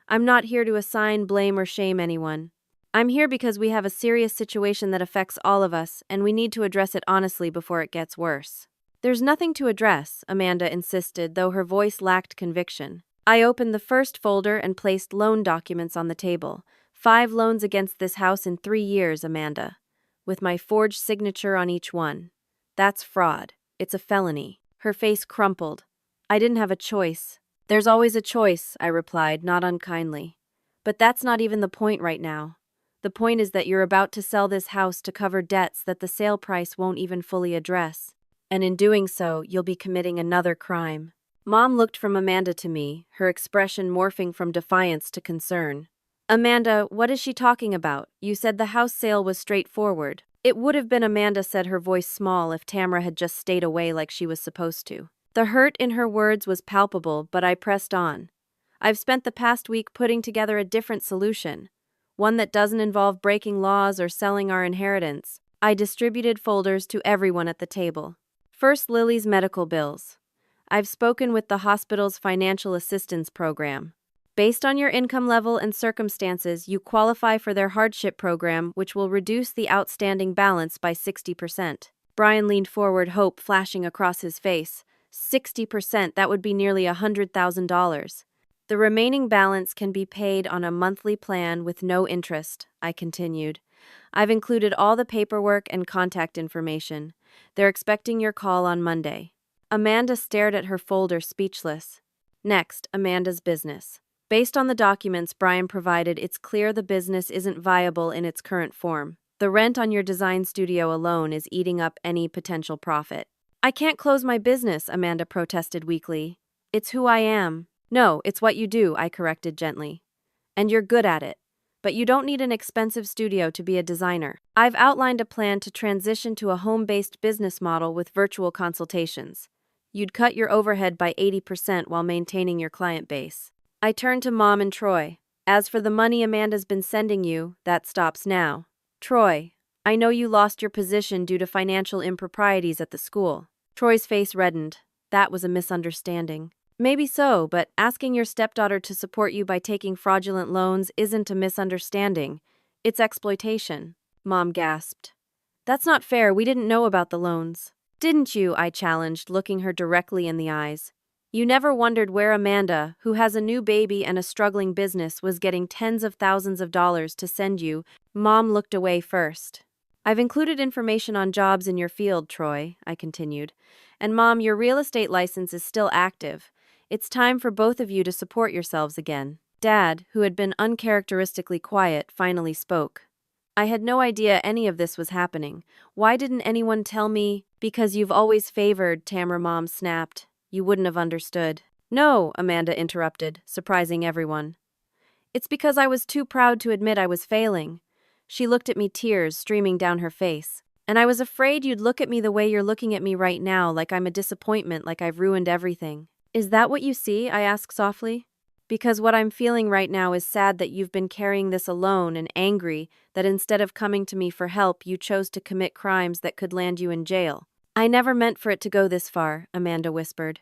I'm not here to assign blame or shame anyone. I'm here because we have a serious situation that affects all of us, and we need to address it honestly before it gets worse." "There's nothing to address," Amanda insisted, though her voice lacked conviction. I opened the first folder and placed loan documents on the table. 5 loans against this house in 3 years, Amanda. With my forged signature on each one. That's fraud. It's a felony. Her face crumpled. "I didn't have a choice." "There's always a choice," I replied, not unkindly. "But that's not even the point right now. The point is that you're about to sell this house to cover debts that the sale price won't even fully address. And in doing so, you'll be committing another crime. Mom looked from Amanda to me, her expression morphing from defiance to concern. Amanda, what is she talking about? You said the house sale was straightforward. It would have been, Amanda said, her voice small, if Tamara had just stayed away like she was supposed to. The hurt in her words was palpable, but I pressed on. I've spent the past week putting together a different solution. One that doesn't involve breaking laws or selling our inheritance. I distributed folders to everyone at the table. First, Lily's medical bills. I've spoken with the hospital's financial assistance program. Based on your income level and circumstances, you qualify for their hardship program, which will reduce the outstanding balance by 60%. Brian leaned forward, hope flashing across his face. 60%, that would be nearly $100,000. The remaining balance can be paid on a monthly plan with no interest, I continued. I've included all the paperwork and contact information. They're expecting your call on Monday. Amanda stared at her folder, speechless. Next, Amanda's business. Based on the documents Brian provided, it's clear the business isn't viable in its current form. The rent on your design studio alone is eating up any potential profit. I can't close my business, Amanda protested weakly. It's who I am. No, it's what you do, I corrected gently. And you're good at it. But you don't need an expensive studio to be a designer. I've outlined a plan to transition to a home-based business model with virtual consultations. You'd cut your overhead by 80% while maintaining your client base. I turned to Mom and Troy. As for the money Amanda's been sending you, that stops now. Troy, I know you lost your position due to financial improprieties at the school. Troy's face reddened. That was a misunderstanding. Maybe so, but asking your stepdaughter to support you by taking fraudulent loans isn't a misunderstanding. It's exploitation. Mom gasped. That's not fair, we didn't know about the loans. Didn't you? I challenged, looking her directly in the eyes. You never wondered where Amanda, who has a new baby and a struggling business, was getting tens of thousands of dollars to send you. Mom looked away first. I've included information on jobs in your field, Troy, I continued. And Mom, your real estate license is still active. It's time for both of you to support yourselves again. Dad, who had been uncharacteristically quiet, finally spoke. I had no idea any of this was happening. Why didn't anyone tell me? Because you've always favored, Tamara, Mom snapped. You wouldn't have understood. No, Amanda interrupted, surprising everyone. It's because I was too proud to admit I was failing. She looked at me, tears streaming down her face. And I was afraid you'd look at me the way you're looking at me right now, like I'm a disappointment, like I've ruined everything. Is that what you see? I asked softly. Because what I'm feeling right now is sad that you've been carrying this alone, and angry that instead of coming to me for help, you chose to commit crimes that could land you in jail. I never meant for it to go this far, Amanda whispered.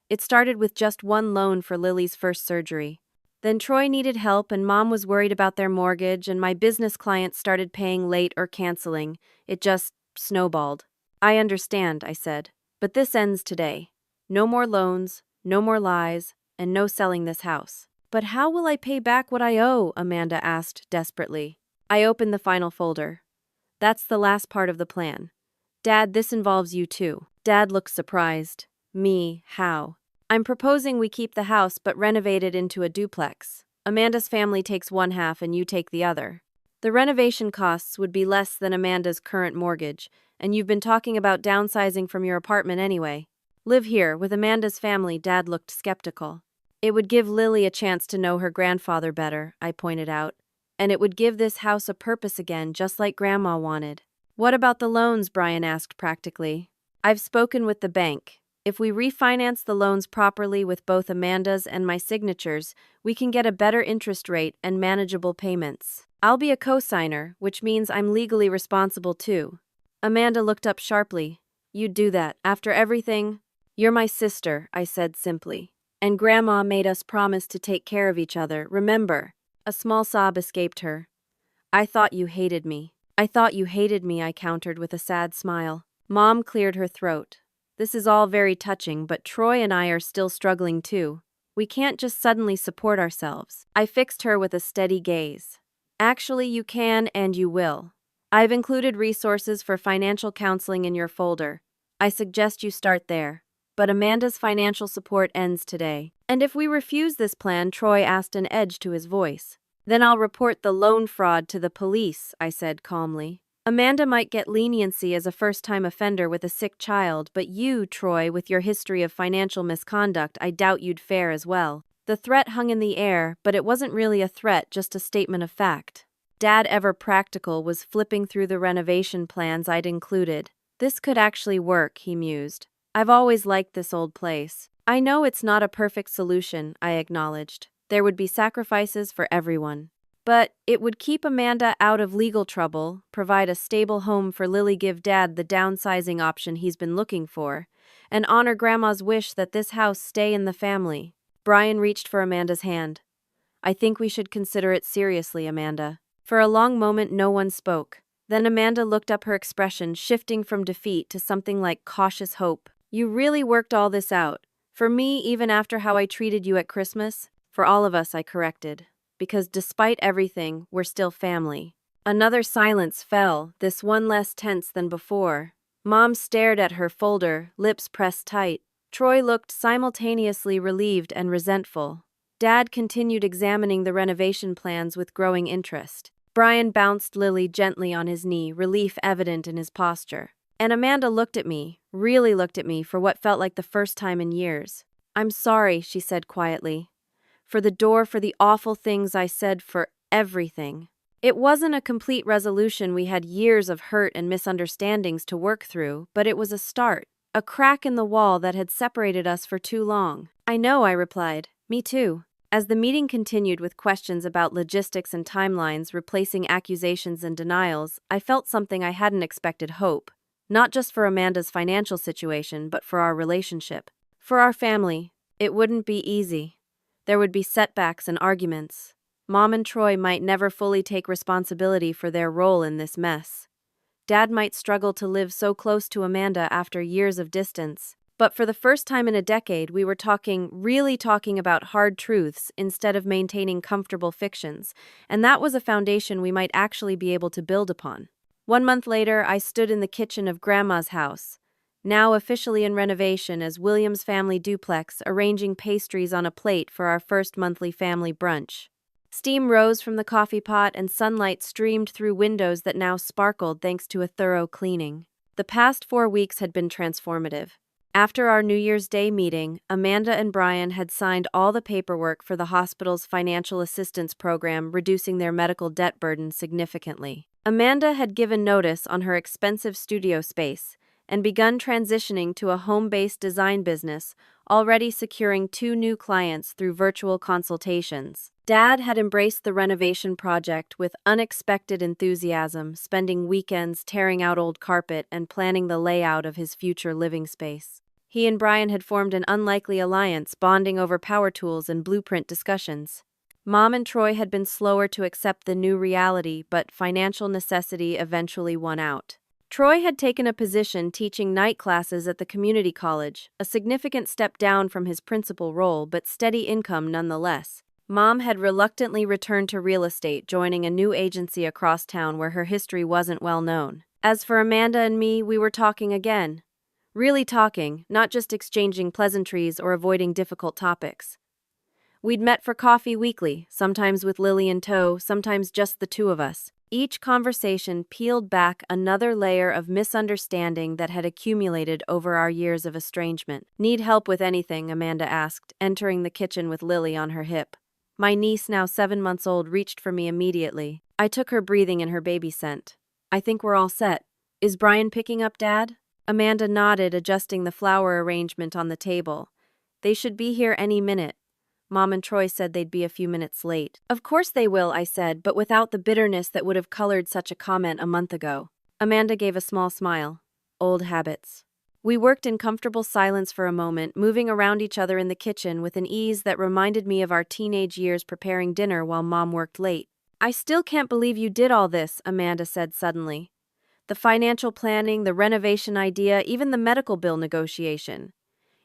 It started with just one loan for Lily's first surgery. Then Troy needed help and Mom was worried about their mortgage and my business clients started paying late or canceling. It just snowballed. I understand, I said. But this ends today. No more loans, no more lies, and no selling this house. But how will I pay back what I owe? Amanda asked desperately. I opened the final folder. That's the last part of the plan. Dad, this involves you too. Dad looked surprised. Me, how? I'm proposing we keep the house but renovate it into a duplex. Amanda's family takes one half and you take the other. The renovation costs would be less than Amanda's current mortgage, and you've been talking about downsizing from your apartment anyway. Live here, with Amanda's family. Dad looked skeptical. It would give Lily a chance to know her grandfather better, I pointed out. And it would give this house a purpose again, just like Grandma wanted. What about the loans? Brian asked practically. I've spoken with the bank. If we refinance the loans properly with both Amanda's and my signatures, we can get a better interest rate and manageable payments. I'll be a co-signer, which means I'm legally responsible too. Amanda looked up sharply. You'd do that, after everything? You're my sister, I said simply. And Grandma made us promise to take care of each other, remember? A small sob escaped her. I thought you hated me. I thought you hated me, I countered with a sad smile. Mom cleared her throat. This is all very touching, but Troy and I are still struggling too. We can't just suddenly support ourselves. I fixed her with a steady gaze. Actually, you can and you will. I've included resources for financial counseling in your folder. I suggest you start there. But Amanda's financial support ends today. And if we refuse this plan, Troy asked, an edge to his voice. Then I'll report the loan fraud to the police, I said calmly. Amanda might get leniency as a first-time offender with a sick child, but you, Troy, with your history of financial misconduct, I doubt you'd fare as well. The threat hung in the air, but it wasn't really a threat, just a statement of fact. Dad, ever practical, was flipping through the renovation plans I'd included. This could actually work, he mused. I've always liked this old place. I know it's not a perfect solution, I acknowledged. There would be sacrifices for everyone. But it would keep Amanda out of legal trouble, provide a stable home for Lily, give Dad the downsizing option he's been looking for, and honor Grandma's wish that this house stay in the family. Brian reached for Amanda's hand. I think we should consider it seriously, Amanda. For a long moment, no one spoke. Then Amanda looked up, her expression shifting from defeat to something like cautious hope. You really worked all this out. For me, even after how I treated you at Christmas? For all of us, I corrected. Because despite everything, we're still family. Another silence fell, this one less tense than before. Mom stared at her folder, lips pressed tight. Troy looked simultaneously relieved and resentful. Dad continued examining the renovation plans with growing interest. Brian bounced Lily gently on his knee, relief evident in his posture. And Amanda looked at me, really looked at me for what felt like the first time in years. I'm sorry, she said quietly. For the door, for the awful things I said, for everything. It wasn't a complete resolution, we had years of hurt and misunderstandings to work through, but it was a start, a crack in the wall that had separated us for too long. I know, I replied. Me too. As the meeting continued with questions about logistics and timelines, replacing accusations and denials, I felt something I hadn't expected: hope. Not just for Amanda's financial situation, but for our relationship. For our family. It wouldn't be easy. There would be setbacks and arguments. Mom and Troy might never fully take responsibility for their role in this mess. Dad might struggle to live so close to Amanda after years of distance. But for the first time in a decade, we were really talking about hard truths instead of maintaining comfortable fictions, and that was a foundation we might actually be able to build upon. 1 month later, I stood in the kitchen of Grandma's house, now officially in renovation as William's family duplex, arranging pastries on a plate for our first monthly family brunch. Steam rose from the coffee pot and sunlight streamed through windows that now sparkled thanks to a thorough cleaning. The past 4 weeks had been transformative. After our New Year's Day meeting, Amanda and Brian had signed all the paperwork for the hospital's financial assistance program, reducing their medical debt burden significantly. Amanda had given notice on her expensive studio space and begun transitioning to a home-based design business, already securing 2 new clients through virtual consultations. Dad had embraced the renovation project with unexpected enthusiasm, spending weekends tearing out old carpet and planning the layout of his future living space. He and Brian had formed an unlikely alliance, bonding over power tools and blueprint discussions. Mom and Troy had been slower to accept the new reality, but financial necessity eventually won out. Troy had taken a position teaching night classes at the community college, a significant step down from his principal role, but steady income nonetheless. Mom had reluctantly returned to real estate, joining a new agency across town where her history wasn't well known. As for Amanda and me, we were talking again. Really talking, not just exchanging pleasantries or avoiding difficult topics. We'd met for coffee weekly, sometimes with Lily in tow, sometimes just the two of us. Each conversation peeled back another layer of misunderstanding that had accumulated over our years of estrangement. Need help with anything? Amanda asked, entering the kitchen with Lily on her hip. My niece, now 7 months old, reached for me immediately. I took her breathing and her baby scent. I think we're all set. Is Brian picking up, Dad? Amanda nodded, adjusting the flower arrangement on the table. They should be here any minute. Mom and Troy said they'd be a few minutes late. Of course they will, I said, but without the bitterness that would have colored such a comment a month ago. Amanda gave a small smile. Old habits. We worked in comfortable silence for a moment, moving around each other in the kitchen with an ease that reminded me of our teenage years preparing dinner while Mom worked late. I still can't believe you did all this, Amanda said suddenly. The financial planning, the renovation idea, even the medical bill negotiation.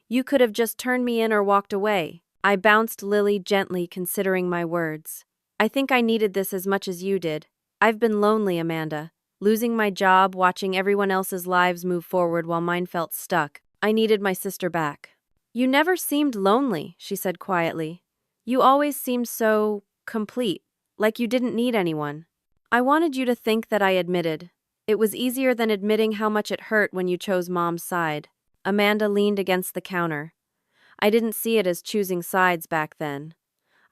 You could have just turned me in or walked away. I bounced Lily gently, considering my words. I think I needed this as much as you did. I've been lonely, Amanda. Losing my job, watching everyone else's lives move forward while mine felt stuck. I needed my sister back. You never seemed lonely, she said quietly. You always seemed so complete. like you didn't need anyone. I wanted you to think that I admitted. It was easier than admitting how much it hurt when you chose Mom's side. Amanda leaned against the counter. I didn't see it as choosing sides back then.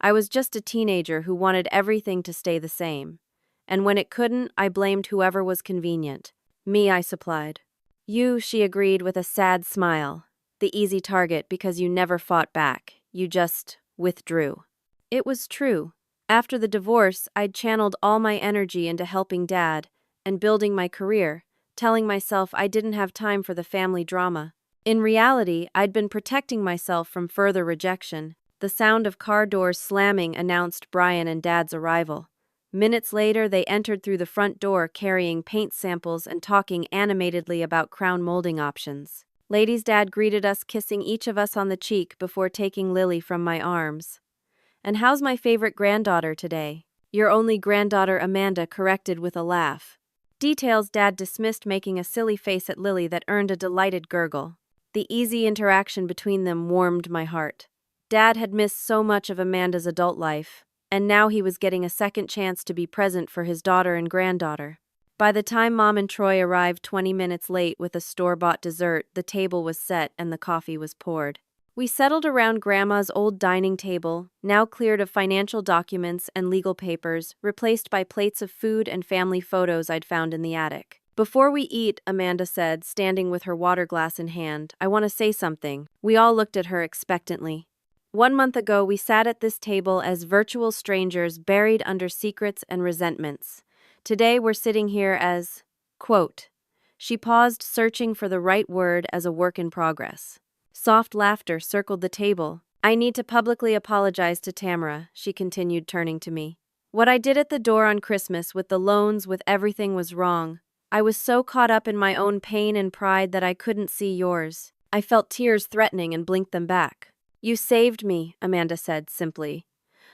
I was just a teenager who wanted everything to stay the same. And when it couldn't, I blamed whoever was convenient. Me, I supplied. You, she agreed with a sad smile. The easy target because you never fought back. You just withdrew. It was true. After the divorce, I'd channeled all my energy into helping Dad and building my career, telling myself I didn't have time for the family drama. In reality, I'd been protecting myself from further rejection. The sound of car doors slamming announced Brian and Dad's arrival. Minutes later, they entered through the front door carrying paint samples and talking animatedly about crown molding options. Lady's dad greeted us, kissing each of us on the cheek before taking Lily from my arms. "And how's my favorite granddaughter today?" "Your only granddaughter," Amanda corrected with a laugh. Details Dad dismissed, making a silly face at Lily that earned a delighted gurgle. The easy interaction between them warmed my heart. Dad had missed so much of Amanda's adult life, and now he was getting a second chance to be present for his daughter and granddaughter. By the time Mom and Troy arrived 20 minutes late with a store-bought dessert, the table was set and the coffee was poured. We settled around Grandma's old dining table, now cleared of financial documents and legal papers, replaced by plates of food and family photos I'd found in the attic. "Before we eat," Amanda said, standing with her water glass in hand, "I want to say something." We all looked at her expectantly. 1 month ago, we sat at this table as virtual strangers buried under secrets and resentments. Today, we're sitting here as, quote, she paused, searching for the right word as a work in progress. Soft laughter circled the table. "I need to publicly apologize to Tamara," she continued, turning to me. "What I did at the door on Christmas with the loans, with everything, was wrong. I was so caught up in my own pain and pride that I couldn't see yours." I felt tears threatening and blinked them back. "You saved me," Amanda said simply.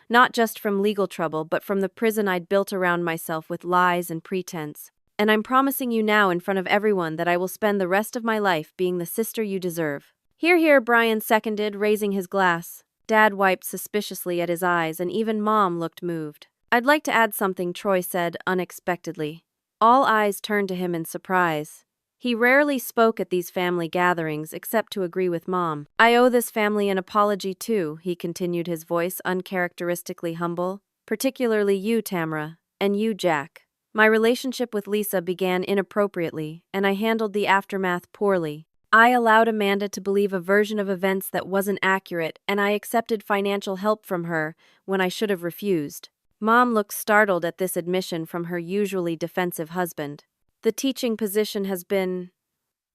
"Not just from legal trouble, but from the prison I'd built around myself with lies and pretense. And I'm promising you now in front of everyone that I will spend the rest of my life being the sister you deserve." "Hear, hear," Brian seconded, raising his glass. Dad wiped suspiciously at his eyes, and even Mom looked moved. "I'd like to add something," Troy said unexpectedly. All eyes turned to him in surprise. He rarely spoke at these family gatherings except to agree with Mom. "I owe this family an apology too," he continued, his voice uncharacteristically humble. "Particularly you, Tamara, and you, Jack. My relationship with Lisa began inappropriately, and I handled the aftermath poorly. I allowed Amanda to believe a version of events that wasn't accurate, and I accepted financial help from her when I should have refused." Mom looked startled at this admission from her usually defensive husband. "The teaching position has been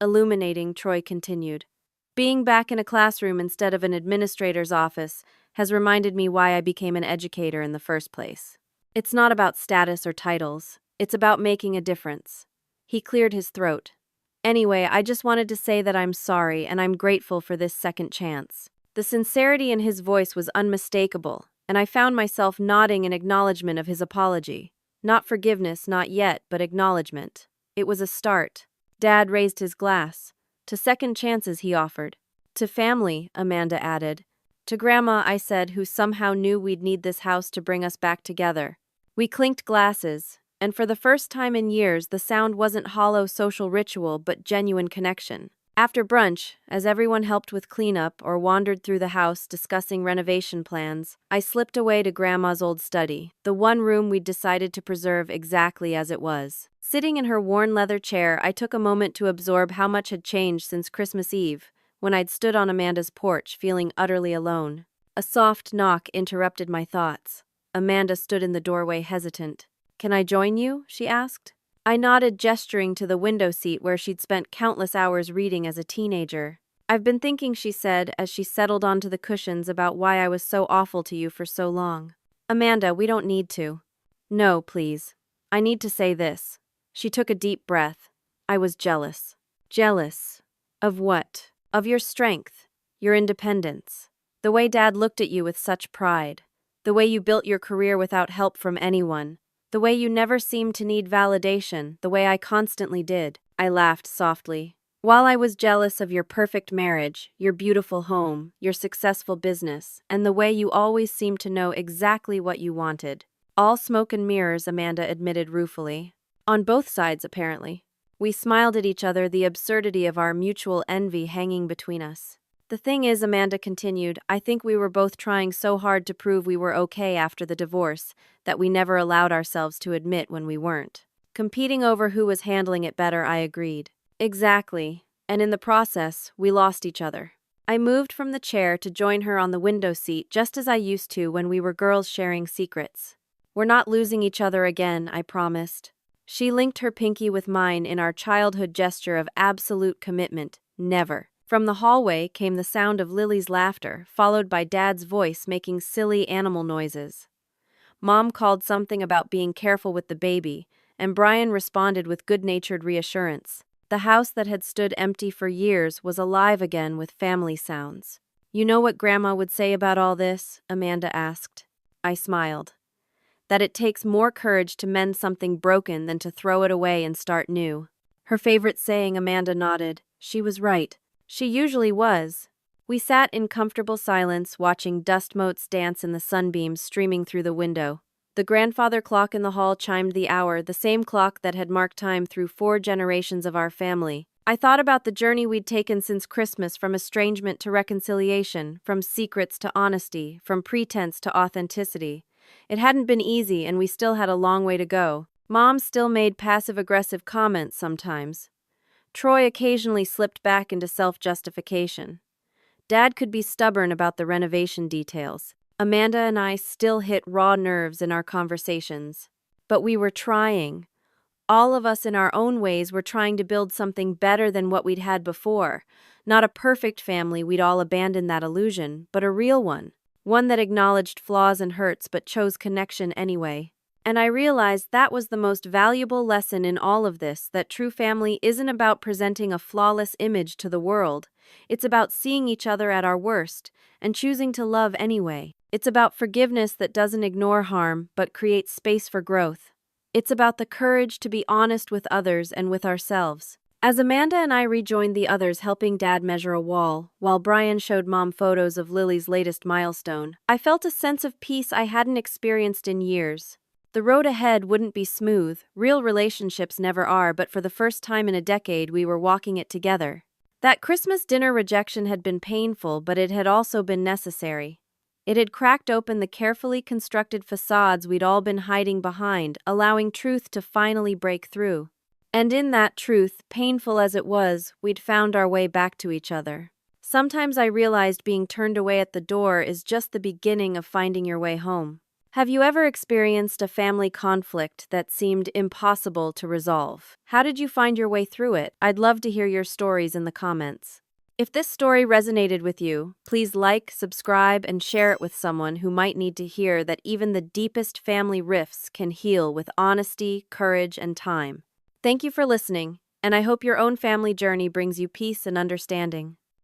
illuminating," Troy continued. "Being back in a classroom instead of an administrator's office has reminded me why I became an educator in the first place. It's not about status or titles. It's about making a difference." He cleared his throat. "Anyway, I just wanted to say that I'm sorry and I'm grateful for this second chance." The sincerity in his voice was unmistakable, and I found myself nodding in acknowledgement of his apology. Not forgiveness, not yet, but acknowledgement. It was a start. Dad raised his glass. "To second chances," he offered. "To family," Amanda added. "To Grandma," I said, who somehow knew we'd need this house to bring us back together. We clinked glasses, and for the first time in years, the sound wasn't hollow social ritual but genuine connection. After brunch, as everyone helped with cleanup or wandered through the house discussing renovation plans, I slipped away to Grandma's old study, the one room we'd decided to preserve exactly as it was. Sitting in her worn leather chair, I took a moment to absorb how much had changed since Christmas Eve, when I'd stood on Amanda's porch feeling utterly alone. A soft knock interrupted my thoughts. Amanda stood in the doorway, hesitant. "Can I join you?" she asked. I nodded, gesturing to the window seat where she'd spent countless hours reading as a teenager. "I've been thinking," she said, as she settled onto the cushions, "about why I was so awful to you for so long." "Amanda, we don't need to." "No, please. I need to say this." She took a deep breath. "I was jealous." "Jealous? Of what?" "Of your strength, your independence. The way Dad looked at you with such pride. The way you built your career without help from anyone. The way you never seemed to need validation, the way I constantly did." I laughed softly. "While I was jealous of your perfect marriage, your beautiful home, your successful business, and the way you always seemed to know exactly what you wanted, All smoke and mirrors, Amanda admitted ruefully. On both sides, apparently. We smiled at each other, the absurdity of our mutual envy hanging between us. The thing is, Amanda continued, I think we were both trying so hard to prove we were okay after the divorce that we never allowed ourselves to admit when we weren't. Competing over who was handling it better, I agreed. Exactly. And in the process, we lost each other. I moved from the chair to join her on the window seat just as I used to when we were girls sharing secrets. We're not losing each other again, I promised. She linked her pinky with mine in our childhood gesture of absolute commitment. Never. From the hallway came the sound of Lily's laughter, followed by Dad's voice making silly animal noises. Mom called something about being careful with the baby, and Brian responded with good-natured reassurance. The house that had stood empty for years was alive again with family sounds. You know what Grandma would say about all this? Amanda asked. I smiled. That it takes more courage to mend something broken than to throw it away and start new. Her favorite saying, Amanda nodded. She was right. She usually was. We sat in comfortable silence, watching dust motes dance in the sunbeams streaming through the window. The grandfather clock in the hall chimed the hour, the same clock that had marked time through 4 generations of our family. I thought about the journey we'd taken since Christmas, from estrangement to reconciliation, from secrets to honesty, from pretense to authenticity. It hadn't been easy, and we still had a long way to go. Mom still made passive-aggressive comments sometimes. Troy occasionally slipped back into self-justification. Dad could be stubborn about the renovation details. Amanda and I still hit raw nerves in our conversations. But we were trying. All of us in our own ways were trying to build something better than what we'd had before. Not a perfect family, we'd all abandoned that illusion, but a real one. One that acknowledged flaws and hurts but chose connection anyway. And I realized that was the most valuable lesson in all of this, that true family isn't about presenting a flawless image to the world. It's about seeing each other at our worst and choosing to love anyway. It's about forgiveness that doesn't ignore harm but creates space for growth. It's about the courage to be honest with others and with ourselves. As Amanda and I rejoined the others helping Dad measure a wall, while Brian showed Mom photos of Lily's latest milestone, I felt a sense of peace I hadn't experienced in years. The road ahead wouldn't be smooth, real relationships never are, but for the first time in a decade we were walking it together. That Christmas dinner rejection had been painful, but it had also been necessary. It had cracked open the carefully constructed facades we'd all been hiding behind, allowing truth to finally break through. And in that truth, painful as it was, we'd found our way back to each other. Sometimes I realized being turned away at the door is just the beginning of finding your way home. Have you ever experienced a family conflict that seemed impossible to resolve? How did you find your way through it? I'd love to hear your stories in the comments. If this story resonated with you, please like, subscribe, and share it with someone who might need to hear that even the deepest family rifts can heal with honesty, courage, and time. Thank you for listening, and I hope your own family journey brings you peace and understanding.